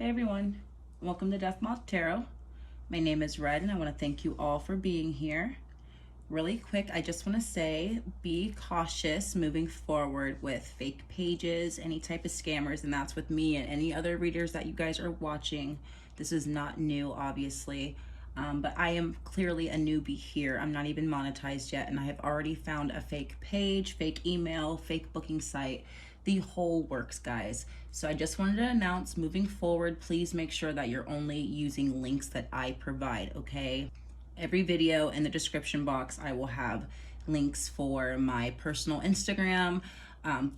Hey everyone, welcome to Death Moth Tarot. My name is Red and I want to thank you all for being here. Really quick, I just want to say be cautious moving forward with fake pages, any type of scammers, and that's with me and any other readers that you guys are watching. This is not new, obviously, but I am clearly a newbie here. I'm not even monetized yet, and I have already found a fake page, fake email, fake booking site, the whole works, guys. So I just wanted to announce, moving forward, please make sure that you're only using links that I provide, okay? Every video in the description box, I will have links for my personal Instagram,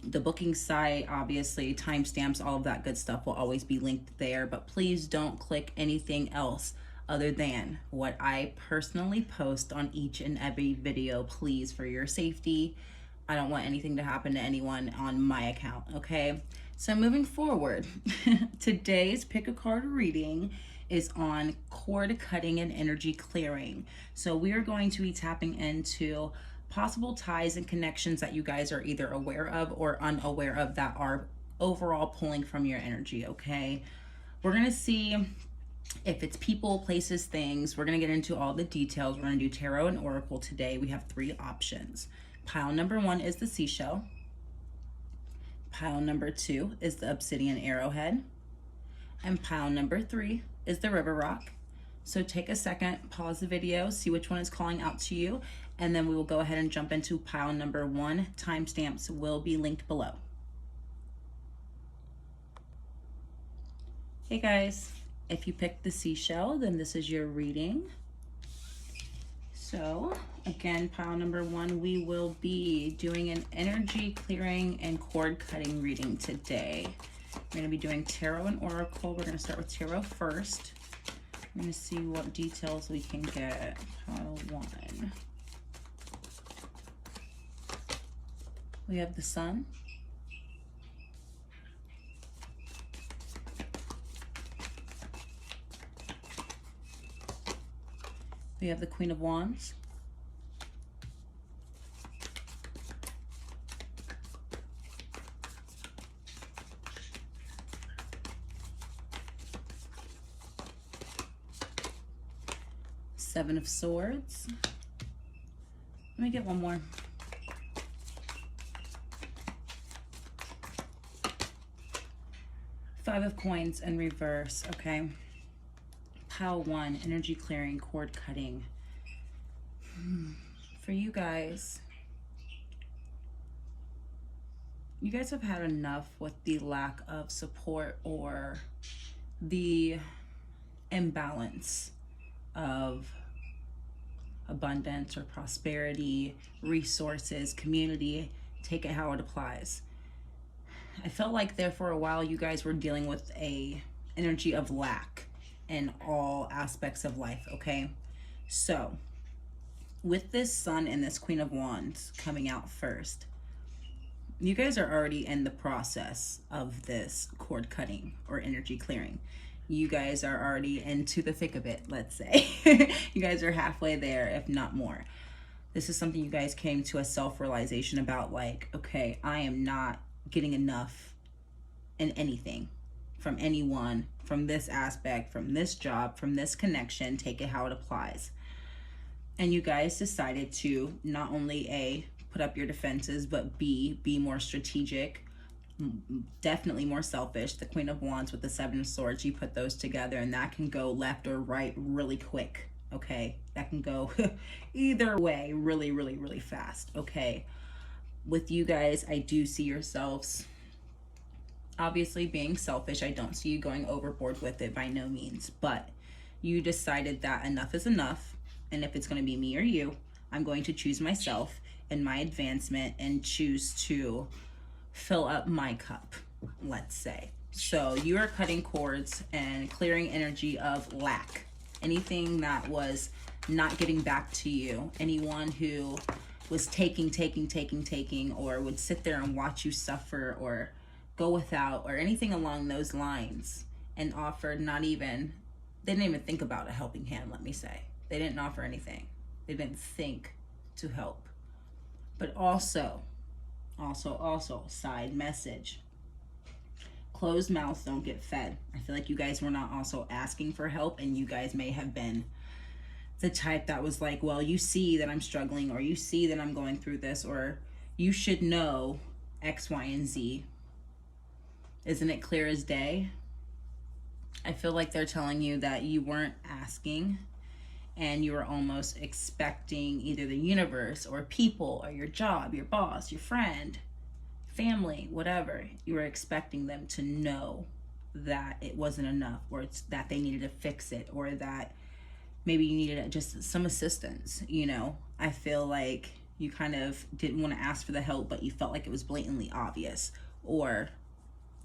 the booking site, obviously, timestamps, all of that good stuff will always be linked there, but please don't click anything else other than what I personally post on each and every video, please, for your safety. I don't want anything to happen to anyone on my account, okay? So moving forward, today's pick a card reading is on cord cutting and energy clearing. So we are going to be tapping into possible ties and connections that you guys are either aware of or unaware of that are overall pulling from your energy, okay? We're gonna see if it's people, places, things. We're gonna get into all the details. We're gonna do tarot and oracle today. We have 3 options. Pile number 1 is the seashell. Pile number 2 is the obsidian arrowhead. And pile number 3 is the river rock. So take a second, pause the video, see which one is calling out to you, and then we will go ahead and jump into pile number 1. Timestamps will be linked below. Hey guys, if you picked the seashell, then this is your reading. So again, pile number 1, we will be doing an energy clearing and cord cutting reading today. We're going to be doing tarot and oracle. We're going to start with tarot first. We're going to see what details we can get. Pile 1. We have the sun. We have the Queen of Wands. Seven of Swords. Let me get one more. Five of Coins in reverse, okay. Pile 1, energy clearing, cord cutting. For you guys have had enough with the lack of support or the imbalance of abundance or prosperity, resources, community, take it how it applies. I felt like there for a while you guys were dealing with a energy of lack in all aspects of life, okay? So with this sun and this Queen of Wands coming out first, you guys are already in the process of this cord cutting or energy clearing. You guys are already into the thick of it, let's say. You guys are halfway there, if not more. This is something you guys came to a self-realization about, like, okay, I am not getting enough in anything, from anyone, from this aspect, from this job, from this connection, take it how it applies. And you guys decided to not only A, put up your defenses, but B, be more strategic, definitely more selfish. The Queen of Wands with the Seven of Swords, you put those together and that can go left or right really quick, okay? That can go either way really, really, really fast, okay? With you guys, I do see yourselves obviously being selfish. I don't see you going overboard with it by no means, but you decided that enough is enough, and if it's going to be me or you, I'm going to choose myself and my advancement and choose to fill up my cup, let's say. So you are cutting cords and clearing energy of lack, anything that was not getting back to you, anyone who was taking, or would sit there and watch you suffer or go without or anything along those lines, and offered they didn't even think about a helping hand, let me say. They didn't offer anything. They didn't think to help. But also, side message, closed mouths don't get fed. I feel like you guys were not also asking for help, and you guys may have been the type that was like, well, you see that I'm struggling, or you see that I'm going through this, or you should know X, Y, and Z. Isn't it clear as day? I feel like they're telling you that you weren't asking, and you were almost expecting either the universe or people or your job, your boss, your friend, family, whatever. You were expecting them to know that it wasn't enough, or it's that they needed to fix it, or that maybe you needed just some assistance, you know? I feel like you kind of didn't want to ask for the help, but you felt like it was blatantly obvious or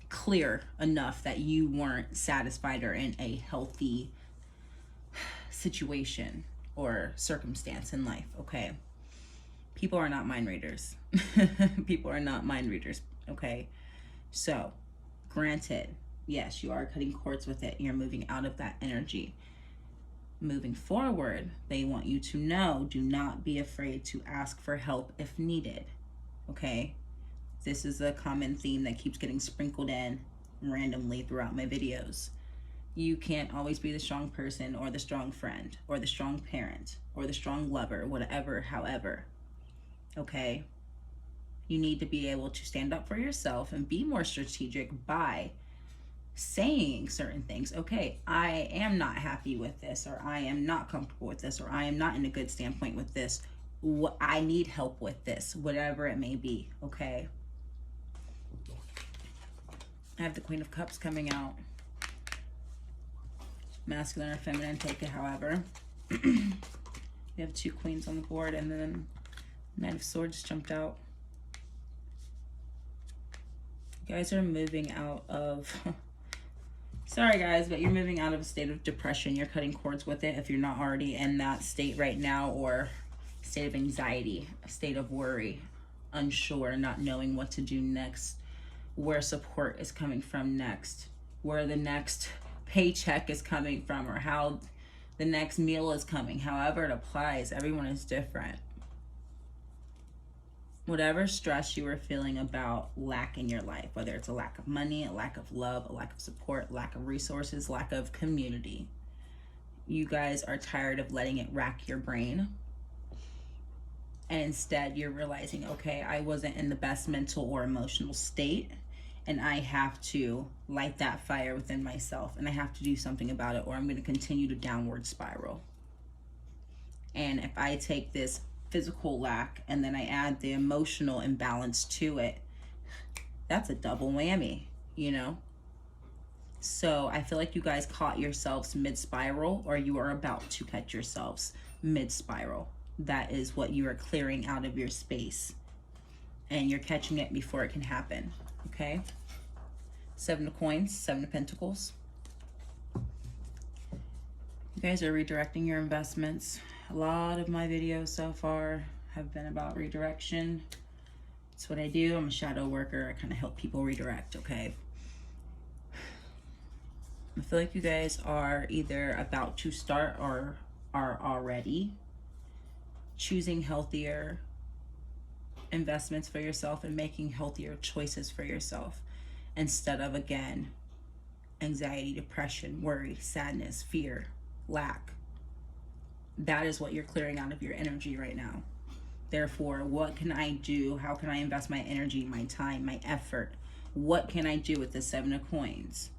clear enough that you weren't satisfied or in a healthy situation or circumstance in life, okay? People are not mind readers. People are not mind readers, okay? So, granted, yes, you are cutting cords with it. You're moving out of that energy. Moving forward, they want you to know, do not be afraid to ask for help if needed, okay? This is a common theme that keeps getting sprinkled in randomly throughout my videos. You can't always be the strong person or the strong friend or the strong parent or the strong lover, whatever, however, okay? You need to be able to stand up for yourself and be more strategic by saying certain things. Okay, I am not happy with this, or I am not comfortable with this, or I am not in a good standpoint with this. I need help with this, whatever it may be, okay? I have the Queen of Cups coming out. Masculine or feminine, take it however. We have 2 queens on the board, and then Knight of Swords jumped out. You guys are moving out of... Sorry guys, but you're moving out of a state of depression. You're cutting cords with it if you're not already in that state right now, or a state of anxiety, a state of worry, unsure, not knowing what to do next, where support is coming from next, where the next paycheck is coming from, or how the next meal is coming. However it applies, everyone is different. Whatever stress you are feeling about lack in your life, whether it's a lack of money, a lack of love, a lack of support, lack of resources, lack of community, you guys are tired of letting it rack your brain. And instead you're realizing, okay, I wasn't in the best mental or emotional state, and I have to light that fire within myself, and I have to do something about it, or I'm going to continue to downward spiral. And if I take this physical lack and then I add the emotional imbalance to it, that's a double whammy, you know? So I feel like you guys caught yourselves mid-spiral, or you are about to catch yourselves mid-spiral. That is what you are clearing out of your space, and you're catching it before it can happen, okay? 7 of Coins, 7 of Pentacles. You guys are redirecting your investments. A lot of my videos so far have been about redirection. It's what I do. I'm a shadow worker. I kind of help people redirect, okay? I feel like you guys are either about to start or are already choosing healthier investments for yourself and making healthier choices for yourself, instead of, again, anxiety, depression, worry, sadness, fear, lack. That is what you're clearing out of your energy right now. Therefore, what can I do? How can I invest my energy, my time, my effort? What can I do with the 7 of Coins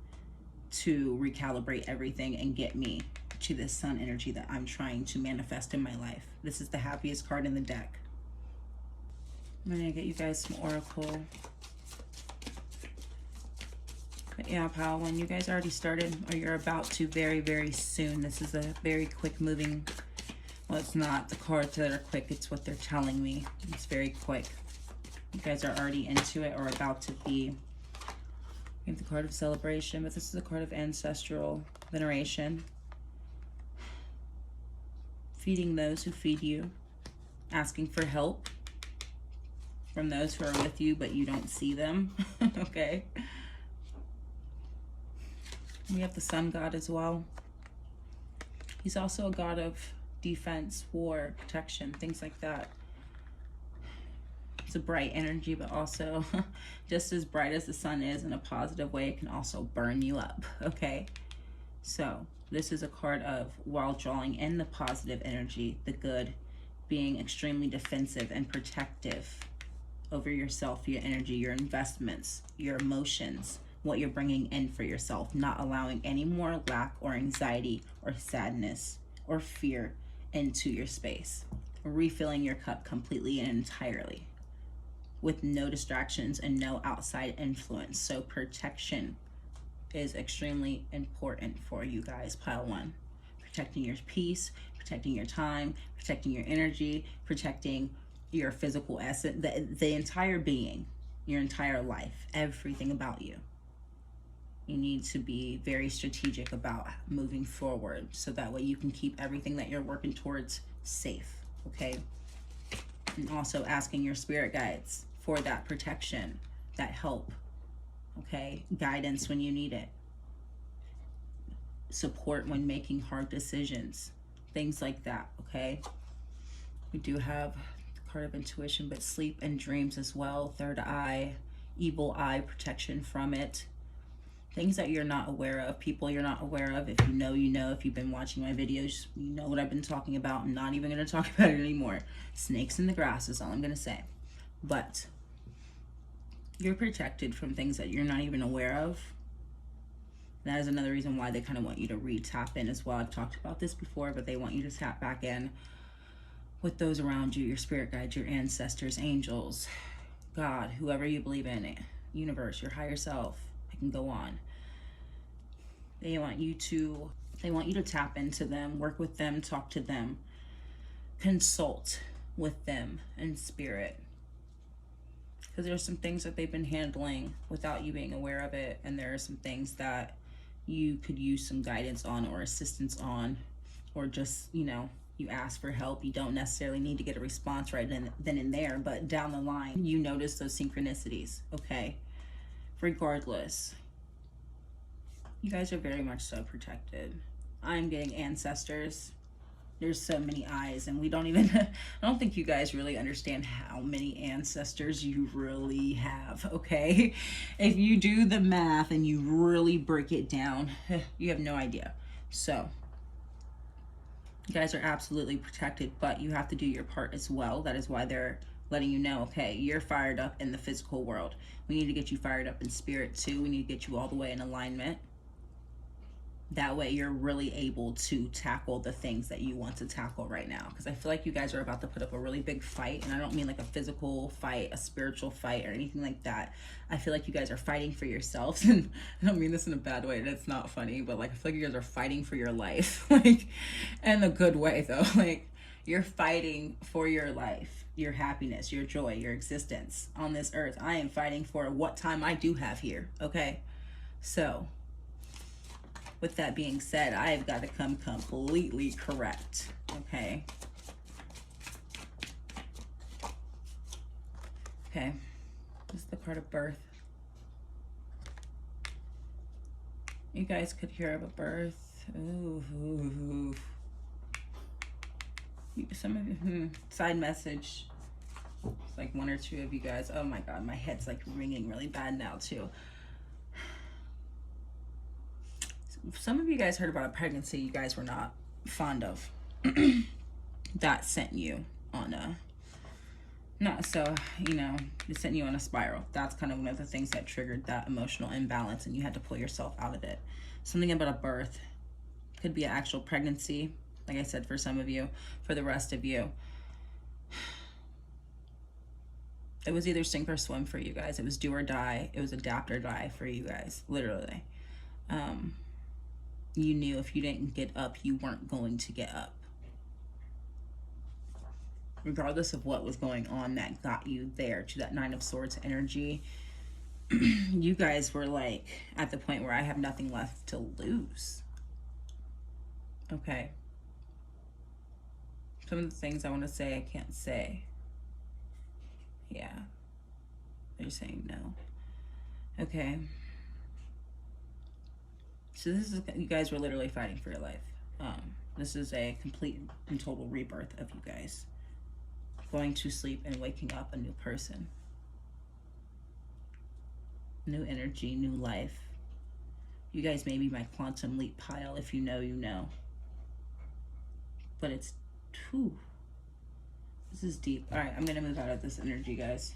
to recalibrate everything and get me to this sun energy that I'm trying to manifest in my life? This is the happiest card in the deck. I'm gonna get you guys some oracle. But yeah, pal, when you guys already started, or you're about to very, very soon. This is a very quick moving, well, it's not the cards that are quick, it's what they're telling me. It's very quick. You guys are already into it or about to be. We have the card of celebration, but this is a card of ancestral veneration. Feeding those who feed you. Asking for help from those who are with you, but you don't see them, okay? We have the sun god as well. He's also a god of defense, war, protection, things like that. It's a bright energy, but also just as bright as the sun is in a positive way, it can also burn you up, okay? So this is a card of, while drawing in the positive energy, the good, being extremely defensive and protective over yourself, your energy, your investments, your emotions, what you're bringing in for yourself, not allowing any more lack or anxiety or sadness or fear into your space, refilling your cup completely and entirely with no distractions and no outside influence. So protection is extremely important for you guys, pile one. Protecting your peace, protecting your time, protecting your energy, protecting your physical essence, the entire being, your entire life, everything about you. You need to be very strategic about moving forward so that way you can keep everything that you're working towards safe, okay? And also asking your spirit guides for that protection, that help, okay? Guidance when you need it. Support when making hard decisions, things like that, okay? We do have the card of intuition, but sleep and dreams as well. Third eye, evil eye, protection from it. Things that you're not aware of, people you're not aware of. If you know, you know. If you've been watching my videos, you know what I've been talking about. I'm not even going to talk about it anymore. Snakes in the grass is all I'm going to say. But you're protected from things that you're not even aware of. That is another reason why they kind of want you to tap in as well. I've talked about this before, but they want you to tap back in with those around you, your spirit guides, your ancestors, angels, God, whoever you believe in, it, universe, your higher self. I can go on. They want you to tap into them, work with them, talk to them, consult with them in spirit. Because there's some things that they've been handling without you being aware of it, and there are some things that you could use some guidance on or assistance on, or just, you know, you ask for help. You don't necessarily need to get a response right then and there, but down the line, you notice those synchronicities, okay? Regardless, you guys are very much so protected. I'm getting ancestors. There's so many eyes, and we don't even, I don't think you guys really understand how many ancestors you really have, okay? If you do the math and you really break it down, you have no idea. So, you guys are absolutely protected, but you have to do your part as well. That is why they're letting you know, okay, you're fired up in the physical world. We need to get you fired up in spirit too. We need to get you all the way in alignment. That way you're really able to tackle the things that you want to tackle right now. Because I feel like you guys are about to put up a really big fight. And I don't mean like a physical fight, a spiritual fight, or anything like that. I feel like you guys are fighting for yourselves. And I don't mean this in a bad way. It's not funny. But like, I feel like you guys are fighting for your life. Like, in a good way though. Like, you're fighting for your life, your happiness, your joy, your existence on this earth. I am fighting for what time I do have here. Okay? So, with that being said, I've got to come completely correct, okay? Okay, this is the card of birth. You guys could hear of a birth. Ooh. Some of you, side message. It's like one or two of you guys. Oh my God, my head's like ringing really bad now too. Some of you guys heard about a pregnancy you guys were not fond of. That sent you on a, not so, you know, it sent you on a spiral. That's kind of one of the things that triggered that emotional imbalance, and you had to pull yourself out of it. Something about a birth. Could be an actual pregnancy, like I said, for some of you. For the rest of you, it was either sink or swim for you guys. It was do or die. It was adapt or die for you guys, literally. You knew if you didn't get up, you weren't going to get up. Regardless of what was going on that got you there to that Nine of Swords energy, you guys were like at the point where I have nothing left to lose. Okay. Some of the things I want to say, I can't say. Yeah. They're saying no. Okay. So this is, you guys were literally fighting for your life. This is a complete and total rebirth of you guys. going to sleep and waking up a new person. New energy, new life. You guys may be my quantum leap pile. If you know, you know. But it's too. This is deep. All right, I'm gonna move out of this energy, guys.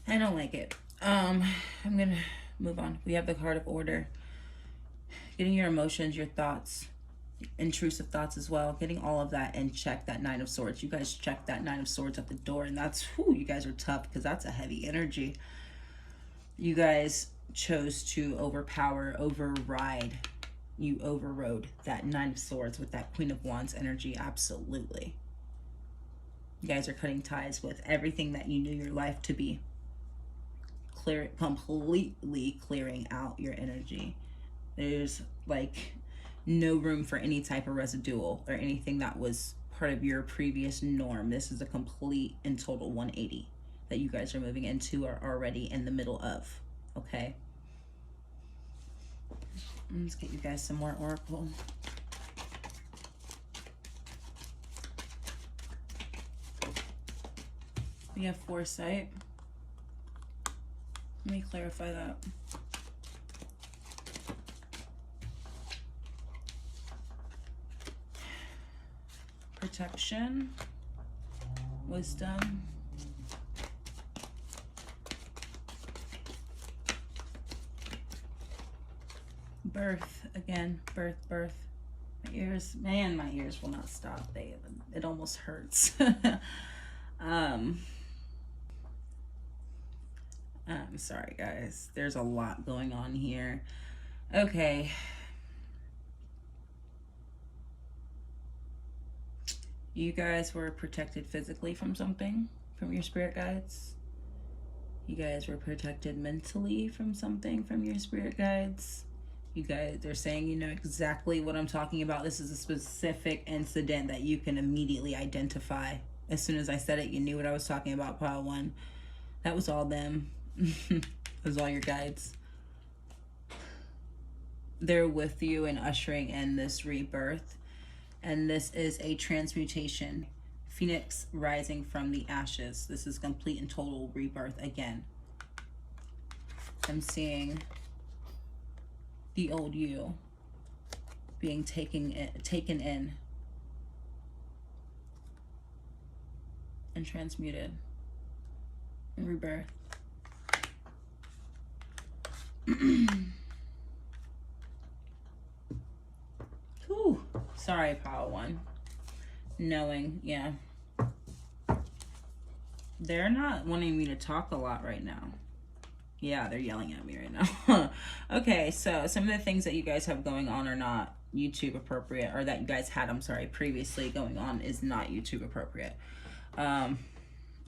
I don't like it. I'm gonna move on. We have the card of order. Getting your emotions, your thoughts, intrusive thoughts as well. Getting all of that in check. That Nine of Swords. You guys check that Nine of Swords at the door, and that's whew, you guys are tough because that's a heavy energy. You guys chose to override. You overrode that Nine of Swords with that Queen of Wands energy. Absolutely. You guys are cutting ties with everything that you knew your life to be. Completely clearing out your energy. There's like no room for any type of residual or anything that was part of your previous norm. This is a complete and total 180 that you guys are moving into or already in the middle of. Okay. Let's get you guys some more oracle. We have foresight. Let me clarify that. Protection, wisdom, birth, again, birth. My ears, man, my ears will not stop. It almost hurts. I'm sorry, guys. There's a lot going on here. Okay. You guys were protected physically from something, from your spirit guides. You guys were protected mentally from something, from your spirit guides. You guys, they're saying you know exactly what I'm talking about. This is a specific incident that you can immediately identify. As soon as I said it, you knew what I was talking about, pile one. That was all them. It was all your guides. They're with you and ushering in this rebirth. And this is a transmutation. Phoenix rising from the ashes. This is complete and total rebirth again. I'm seeing the old you being taken in and transmuted in rebirth. Whew. Sorry, Power One. Knowing, yeah. They're not wanting me to talk a lot right now. Yeah, they're yelling at me right now. Okay, so some of the things that you guys have going on are not YouTube appropriate, or that you guys had, I'm sorry, previously going on is not YouTube appropriate.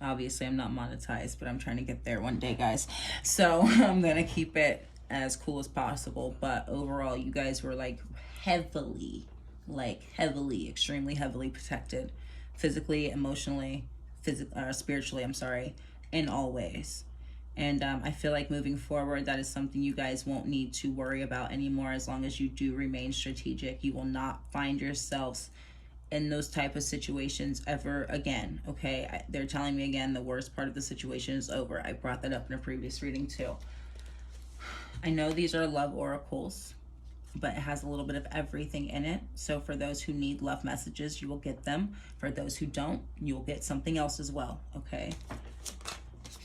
Obviously, I'm not monetized, but I'm trying to get there one day, guys. So I'm going to keep it as cool as possible. But overall, you guys were like heavily, extremely heavily protected. Physically, emotionally, spiritually, I'm sorry, in all ways. And I feel like moving forward, that is something you guys won't need to worry about anymore as long as you do remain strategic. You will not find yourselves in those type of situations ever again, okay? They're telling me again the worst part of the situation is over. I brought that up in a previous reading too. I know these are love oracles, but it has a little bit of everything in it. So for those who need love messages, you will get them. For those who don't, you will get something else as well, okay?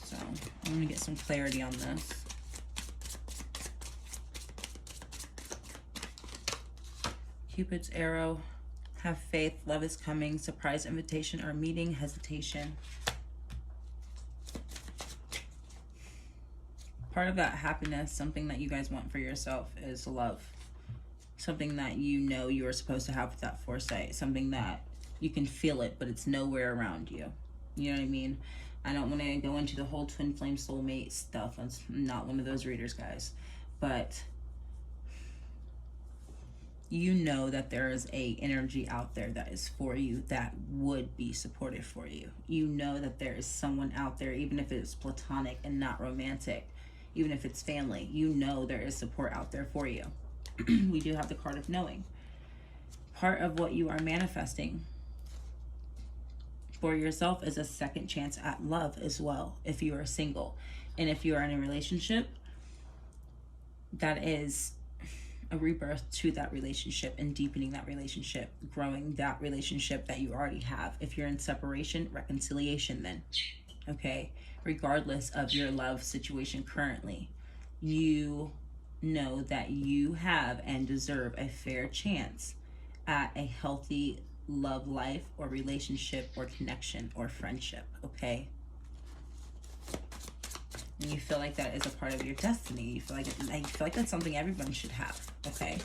So I'm gonna get some clarity on this. Cupid's arrow, have faith, love is coming, surprise invitation or meeting, hesitation. Part of that happiness, something that you guys want for yourself, is love. Something that you know you are supposed to have with that foresight. Something that you can feel it, but it's nowhere around you. You know what I mean? I don't want to go into the whole twin flame soulmate stuff. I'm not one of those readers, guys. But you know that there is a energy out there that is for you, that would be supportive for you. You know that there is someone out there, even if it's platonic and not romantic, even if it's family, you know there is support out there for you. We do have the card of knowing. Part of what you are manifesting for yourself is a second chance at love as well, if you are single. And if you are in a relationship, that is a rebirth to that relationship and deepening that relationship, growing that relationship that you already have. If you're in separation, reconciliation then, okay? Regardless of your love situation currently, you know that you have and deserve a fair chance at a healthy love life or relationship or connection or friendship, okay? And you feel like that is a part of your destiny. You feel like that's something everyone should have, okay?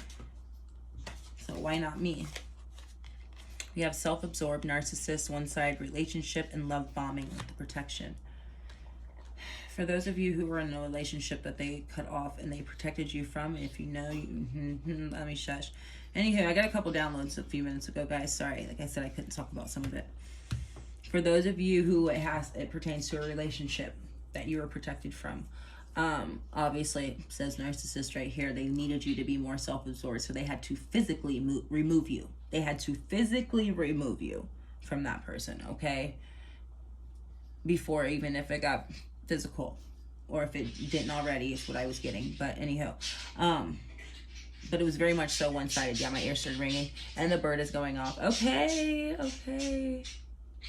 So why not me? We have self-absorbed, narcissist, one-sided relationship, and love bombing with the protection. For those of you who were in a relationship that they cut off and they protected you from, if you know, let me shush. Anywho, I got a couple downloads a few minutes ago, guys. Sorry, like I said, I couldn't talk about some of it. For those of you who it pertains to a relationship that you were protected from, obviously, it says narcissist right here. They needed you to be more self-absorbed, so they had to physically remove you. They had to physically remove you from that person, okay? Before, even if it got physical, or if it didn't already, is what I was getting. But anyhow, but it was very much so one-sided. Yeah, my ears started ringing and the bird is going off. Okay,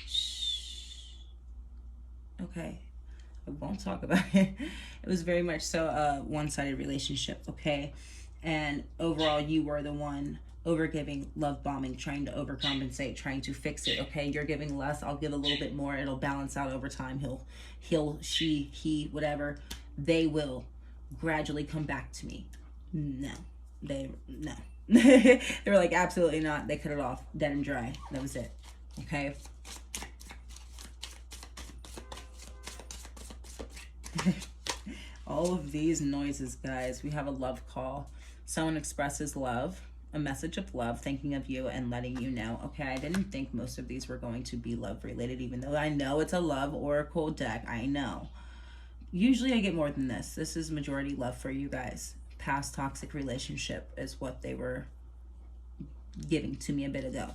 shh, okay, I won't talk about it. It was very much so a one-sided relationship, okay? And overall, you were the one overgiving, love bombing, trying to overcompensate, trying to fix it, okay? You're giving less, I'll give a little bit more, it'll balance out over time. She, he, whatever, they will gradually come back to me. No. They were like, absolutely not. They cut it off, dead and dry. That was it, okay? All of these noises, guys. We have a love call. Someone expresses love, a message of love, thinking of you and letting you know. Okay, I didn't think most of these were going to be love related, even though I know it's a love oracle deck. I know. Usually I get more than this. This is majority love for you guys. Past toxic relationship is what they were giving to me a bit ago.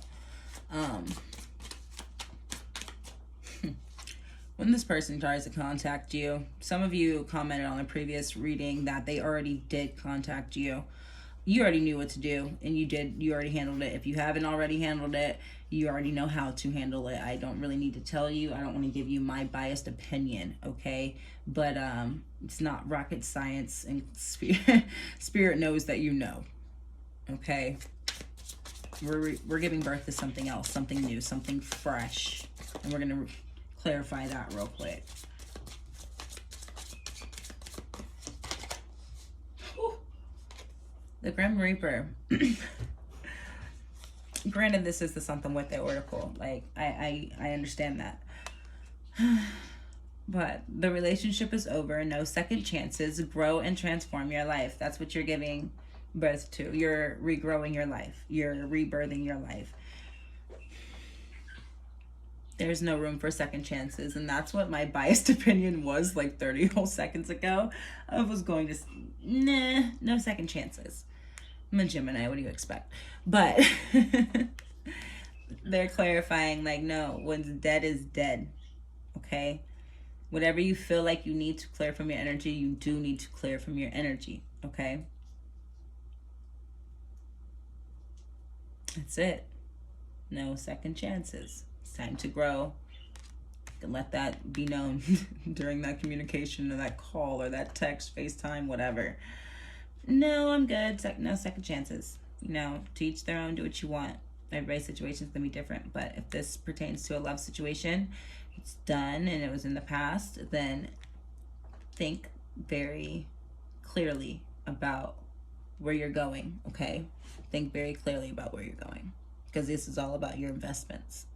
When this person tries to contact you, some of you commented on a previous reading that they already did contact you. You already knew what to do, and you already handled it. If you haven't already handled it, you already know how to handle it. I don't really need to tell you. I don't want to give you my biased opinion, okay? But it's not rocket science, and spirit knows that you know, okay? We're giving birth to something else, something new, something fresh, and we're gonna clarify that real quick. The Grim Reaper. Granted, this is the something with the oracle. Like, I understand that. But the relationship is over. No second chances. Grow and transform your life. That's what you're giving birth to. You're regrowing your life. You're rebirthing your life. There's no room for second chances. And that's what my biased opinion was like 30 whole seconds ago. I was going to, nah, no second chances. I'm a Gemini, what do you expect? But they're clarifying, like, no, what's dead is dead, okay? Whatever you feel like you need to clear from your energy, you do need to clear from your energy, okay? That's it. No second chances. It's time to grow. And let that be known during that communication or that call or that text, FaceTime, whatever. No, I'm good. No second chances. You know, to each their own, do what you want. Everybody's situation's gonna be different. But if this pertains to a love situation, it's done and it was in the past, then think very clearly about where you're going, okay? Think very clearly about where you're going. Because this is all about your investments.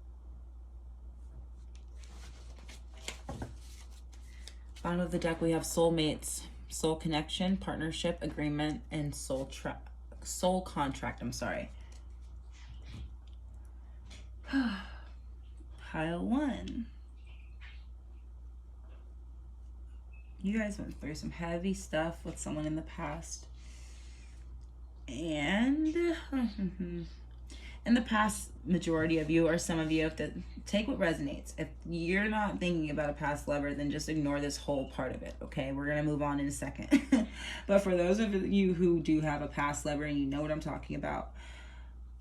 Bottom of the deck, we have soulmates. Soul connection, partnership, agreement, and soul contract. I'm sorry. Pile 1. You guys went through some heavy stuff with someone in the past. And in the past, majority of you or some of you have to take what resonates. If you're not thinking about a past lover, then just ignore this whole part of it, okay? We're going to move on in a second. But for those of you who do have a past lover and you know what I'm talking about,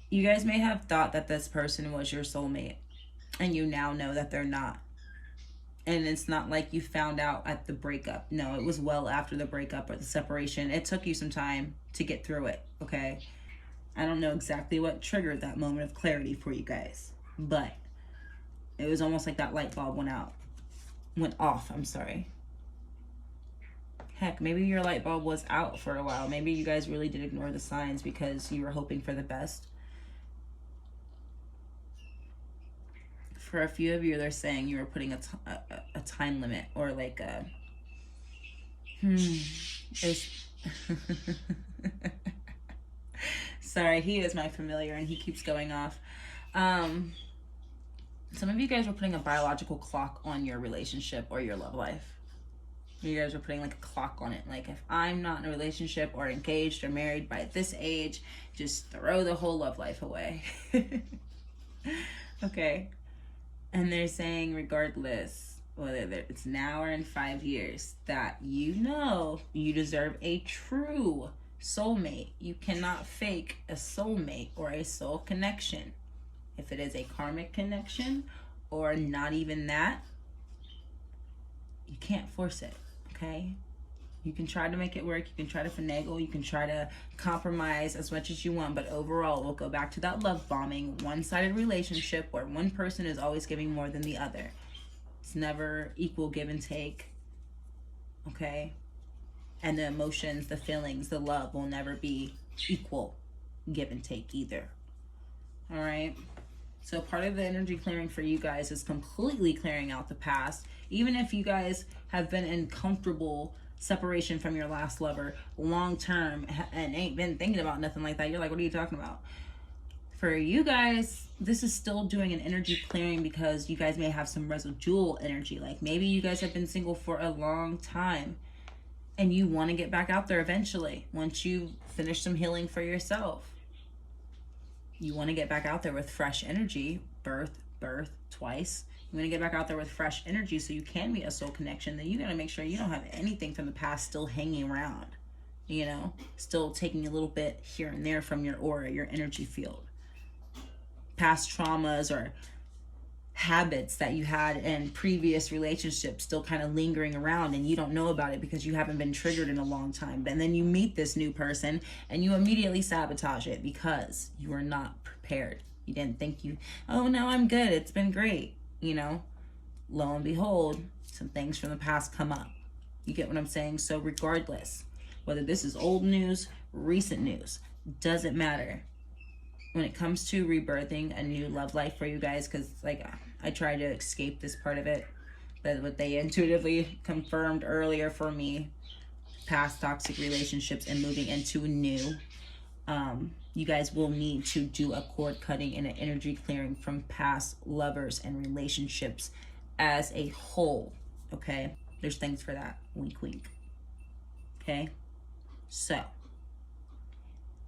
you guys may have thought that this person was your soulmate, and you now know that they're not. And it's not like you found out at the breakup. No, it was well after the breakup or the separation. It took you some time to get through it, okay? I don't know exactly what triggered that moment of clarity for you guys, but it was almost like that light bulb went off, I'm sorry. Heck, maybe your light bulb was out for a while. Maybe you guys really did ignore the signs because you were hoping for the best. For a few of you, they're saying you were putting a time limit, or like a sorry, he is my familiar and he keeps going off. Some of you guys were putting a biological clock on your relationship or your love life. You guys were putting like a clock on it. Like, if I'm not in a relationship or engaged or married by this age, just throw the whole love life away. Okay. And they're saying, regardless, whether it's now or in 5 years, that you know you deserve a true soulmate. You cannot fake a soulmate or a soul connection. If it is a karmic connection or not even that, you can't force it, okay? You can try to make it work. You can try to finagle. You can try to compromise as much as you want. But overall, we'll go back to that love bombing, one-sided relationship where one person is always giving more than the other. It's never equal give and take, okay? And the emotions, the feelings, the love will never be equal give and take either. All right? So part of the energy clearing for you guys is completely clearing out the past. Even if you guys have been in comfortable separation from your last lover long term and ain't been thinking about nothing like that, you're like, what are you talking about? For you guys, this is still doing an energy clearing because you guys may have some residual energy. Like, maybe you guys have been single for a long time and you want to get back out there eventually once you finish some healing for yourself. You want to get back out there with fresh energy, birth twice. You want to get back out there with fresh energy so you can meet a soul connection. Then you got to make sure you don't have anything from the past still hanging around, you know, still taking a little bit here and there from your aura, your energy field. Past traumas or habits that you had in previous relationships still kind of lingering around, and you don't know about it because you haven't been triggered in a long time. And then you meet this new person and you immediately sabotage it because you were not prepared. You didn't think oh, no, I'm good, it's been great. You know, lo and behold, some things from the past come up. You get what I'm saying? So regardless, whether this is old news, recent news, doesn't matter. When it comes to rebirthing a new love life for you guys, because like I try to escape this part of it, but what they intuitively confirmed earlier for me, past toxic relationships and moving into new, you guys will need to do a cord cutting and an energy clearing from past lovers and relationships as a whole, okay? There's things for that, wink wink, okay? So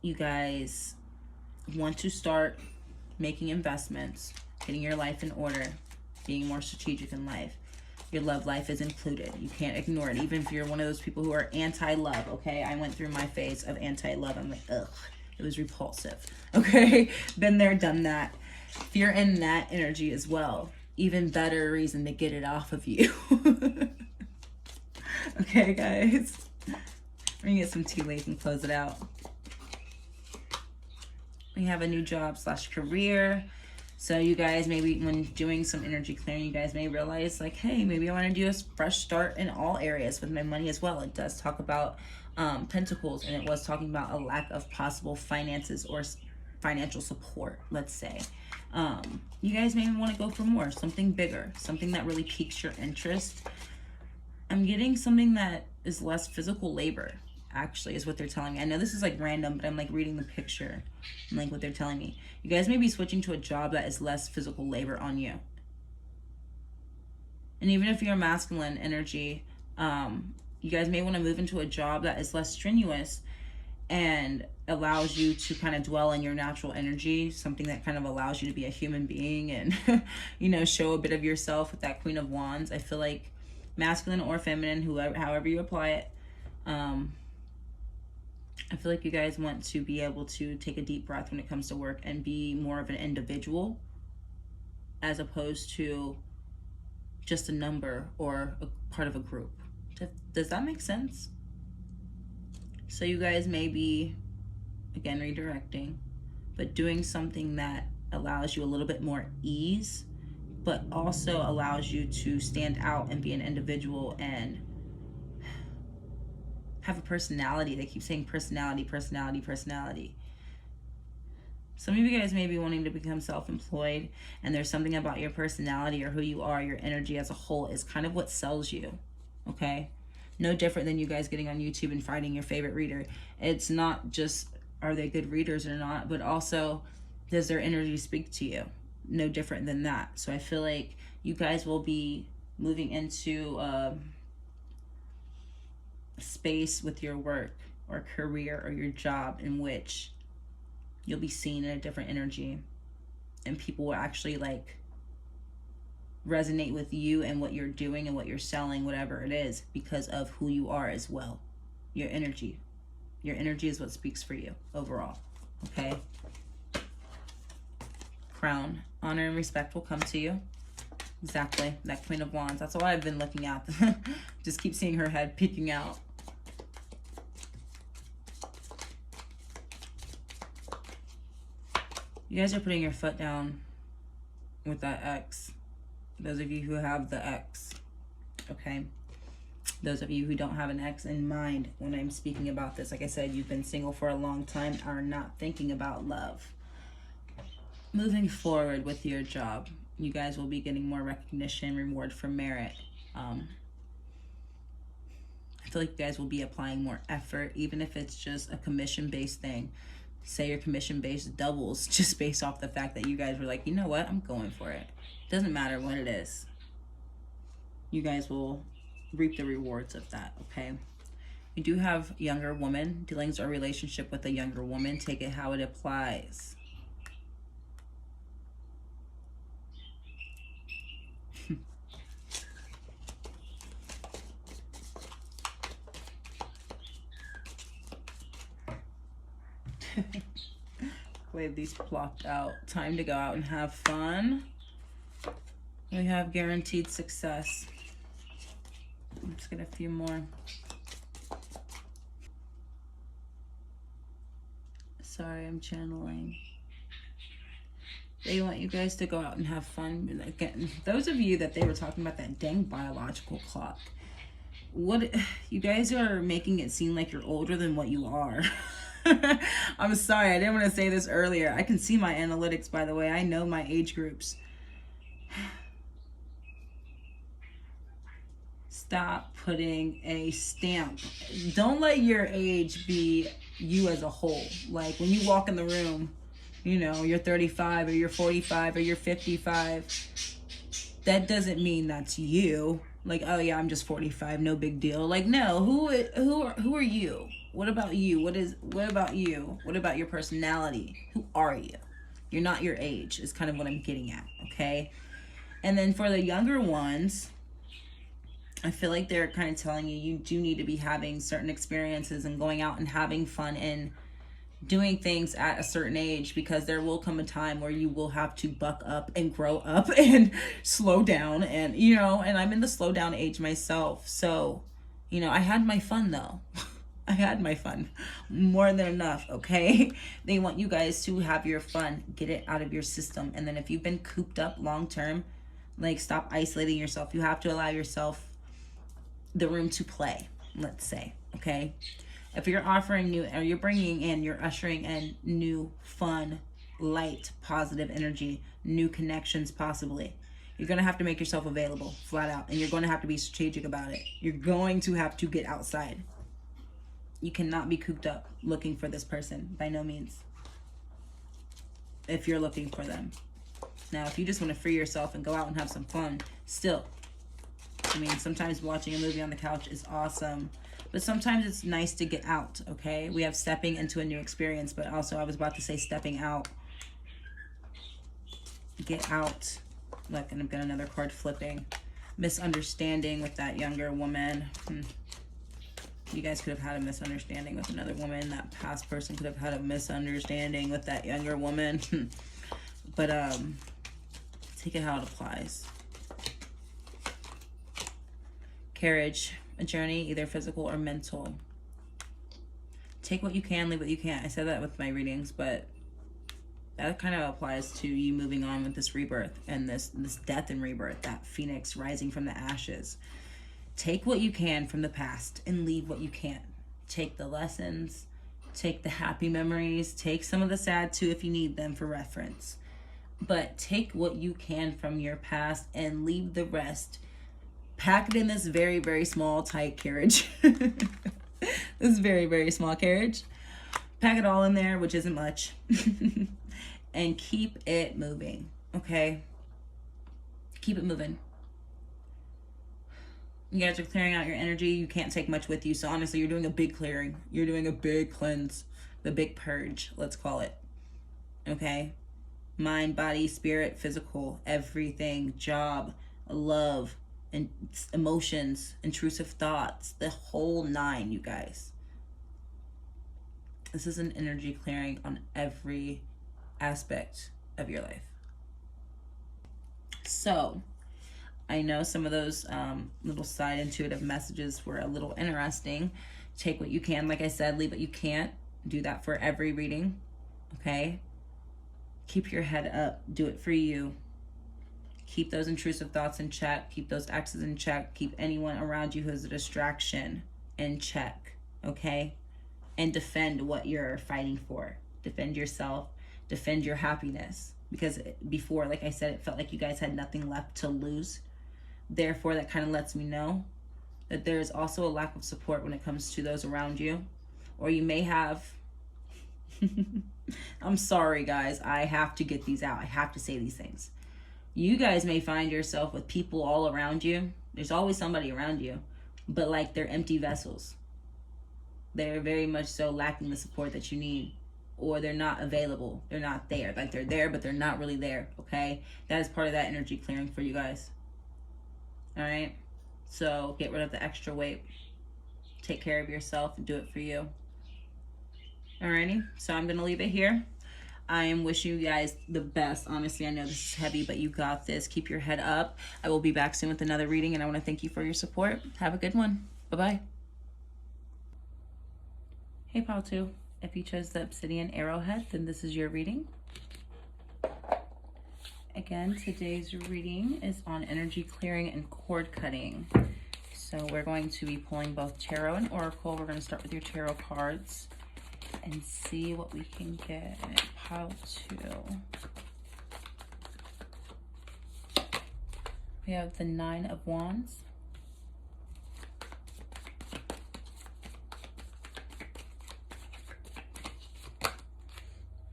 you guys want to start making investments, getting your life in order, being more strategic in life. Your love life is included. You can't ignore it, even if you're one of those people who are anti-love, okay? I went through my phase of anti-love. I'm like, ugh, it was repulsive, okay? Been there, done that. If you're in that energy as well, even better reason to get it off of you. Okay, guys? We're gonna get some tea leaves and close it out. We have a new job / career. So you guys, maybe when doing some energy clearing, you guys may realize like, hey, maybe I want to do a fresh start in all areas with my money as well. It does talk about pentacles, and it was talking about a lack of possible finances or financial support, let's say. You guys may want to go for more, something bigger, something that really piques your interest. I'm getting something that is less physical labor, actually, is what they're telling me. I know this is like random, but I'm like reading the picture and like what they're telling me. You guys may be switching to a job that is less physical labor on you. And even if you're masculine energy, you guys may want to move into a job that is less strenuous and allows you to kind of dwell in your natural energy, something that kind of allows you to be a human being and, you know, show a bit of yourself with that Queen of Wands. I feel like masculine or feminine, however you apply it, I feel like you guys want to be able to take a deep breath when it comes to work and be more of an individual as opposed to just a number or a part of a group. Does that make sense? So you guys may be, again, redirecting, but doing something that allows you a little bit more ease, but also allows you to stand out and be an individual and have a personality. They keep saying personality, personality, personality. Some of you guys may be wanting to become self-employed, and there's something about your personality or who you are, your energy as a whole is kind of what sells you, okay? No different than you guys getting on YouTube and finding your favorite reader. It's not just, are they good readers or not, but also, does their energy speak to you? No different than that. So I feel like you guys will be moving into space with your work or career or your job in which you'll be seen in a different energy, and people will actually like resonate with you and what you're doing and what you're selling, whatever it is, because of who you are as well. Your energy is what speaks for you overall. Okay, Crown, honor and respect will come to you. Exactly, that Queen of Wands. That's all I've been looking at. Just keep seeing her head peeking out. You guys are putting your foot down with that X. Those of you who have the X, okay? Those of you who don't have an X in mind when I'm speaking about this, like I said, you've been single for a long time, are not thinking about love. Moving forward with your job, you guys will be getting more recognition, reward for merit. I feel like you guys will be applying more effort, even if it's just a commission-based thing. Say your commission-based doubles just based off the fact that you guys were like, you know what, I'm going for it. Doesn't matter what it is. You guys will reap the rewards of that, okay? You do have younger woman, dealings or relationship with a younger woman. Take it how it applies. Wave these plopped out. Time to go out and have fun. We have guaranteed success. Let's get a few more. Sorry, I'm channeling. They want you guys to go out and have fun. Again, those of you that they were talking about that dang biological clock. What, you guys are making it seem like you're older than what you are. I'm sorry, I didn't want to say this earlier. I can see my analytics, by the way. I know my age groups. Stop putting a stamp. Don't let your age be you as a whole. Like when you walk in the room, you know, you're 35 or you're 45 or you're 55. That doesn't mean that's you. Like, oh yeah, I'm just 45, no big deal. Like, no, who are you? What about you? What about you? What about your personality? Who are you? You're not your age, is kind of what I'm getting at, okay? And then for the younger ones, I feel like they're kind of telling you, you do need to be having certain experiences and going out and having fun and doing things at a certain age, because there will come a time where you will have to buck up and grow up and slow down. And, you know, and I'm in the slow down age myself. So, you know, I had my fun though. I had my fun. More than enough, okay? They want you guys to have your fun. Get it out of your system. And then if you've been cooped up long term, like stop isolating yourself. You have to allow yourself the room to play, let's say, okay? If you're offering new, or you're bringing in, you're ushering in new, fun, light, positive energy, new connections possibly, you're going to have to make yourself available, flat out. And you're going to have to be strategic about it. You're going to have to get outside. You cannot be cooped up looking for this person, by no means, if you're looking for them. Now, if you just want to free yourself and go out and have some fun, still, I mean, sometimes watching a movie on the couch is awesome. But sometimes it's nice to get out, okay? We have stepping into a new experience, but also I was about to say stepping out. Get out. Look, and I've got another card flipping. Misunderstanding with that younger woman. You guys could have had a misunderstanding with another woman. That past person could have had a misunderstanding with that younger woman. But take it how it applies. Carriage, a journey, either physical or mental. Take what you can, leave what you can't. I said that with my readings, but that kind of applies to you moving on with this rebirth and this death and rebirth, that phoenix rising from the ashes. Take what you can from the past and leave what you can't. Take the lessons, take the happy memories, take some of the sad too if you need them for reference. But take what you can from your past and leave the rest. Pack it in this very, very small, tight carriage. This very, very small carriage. Pack it all in there, which isn't much. And keep it moving, okay? Keep it moving. You guys are clearing out your energy. You can't take much with you. So honestly, you're doing a big clearing. You're doing a big cleanse. The big purge, let's call it. Okay? Mind, body, spirit, physical, everything. Job, love, and emotions, intrusive thoughts, the whole nine, you guys. This is an energy clearing on every aspect of your life. So I know some of those little side intuitive messages were a little interesting. Take what you can, like I said, leave what you can't. Do that for every reading, okay? Keep your head up. Do it for you. Keep those intrusive thoughts in check. Keep those exes in check. Keep anyone around you who is a distraction in check, okay? And defend what you're fighting for. Defend yourself. Defend your happiness. Because before, like I said, it felt like you guys had nothing left to lose. Therefore, that kind of lets me know that there is also a lack of support when it comes to those around you. Or you may have... I'm sorry, guys. I have to get these out. I have to say these things. You guys may find yourself with people all around you. There's always somebody around you. But like they're empty vessels. They're very much so lacking the support that you need. Or they're not available. They're not there. Like they're there, but they're not really there. Okay? That is part of that energy clearing for you guys. Alright? So get rid of the extra weight. Take care of yourself and do it for you. Alrighty? So I'm going to leave it here. I am wishing you guys the best. Honestly, I know this is heavy, but you got this. Keep your head up. I will be back soon with another reading, and I want to thank you for your support. Have a good one. Bye-bye. Hey, Pal 2. If you chose the obsidian arrowhead, then this is your reading. Again, today's reading is on energy clearing and cord cutting. So we're going to be pulling both tarot and oracle. We're going to start with your tarot cards and see what we can get. Pile 2. We have the 9 of Wands.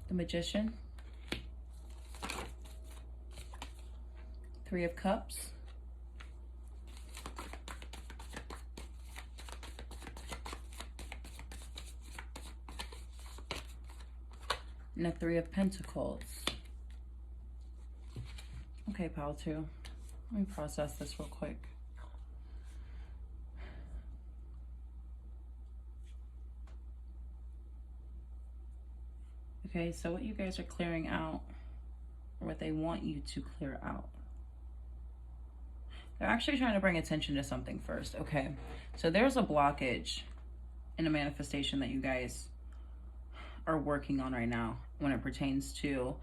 The Magician. 3 of Cups. And a 3 of Pentacles. Okay, Pile 2. Let me process this real quick. Okay, so what you guys are clearing out, or what they want you to clear out. They're actually trying to bring attention to something first. Okay, so there's a blockage in a manifestation that you guys are working on right now when it pertains to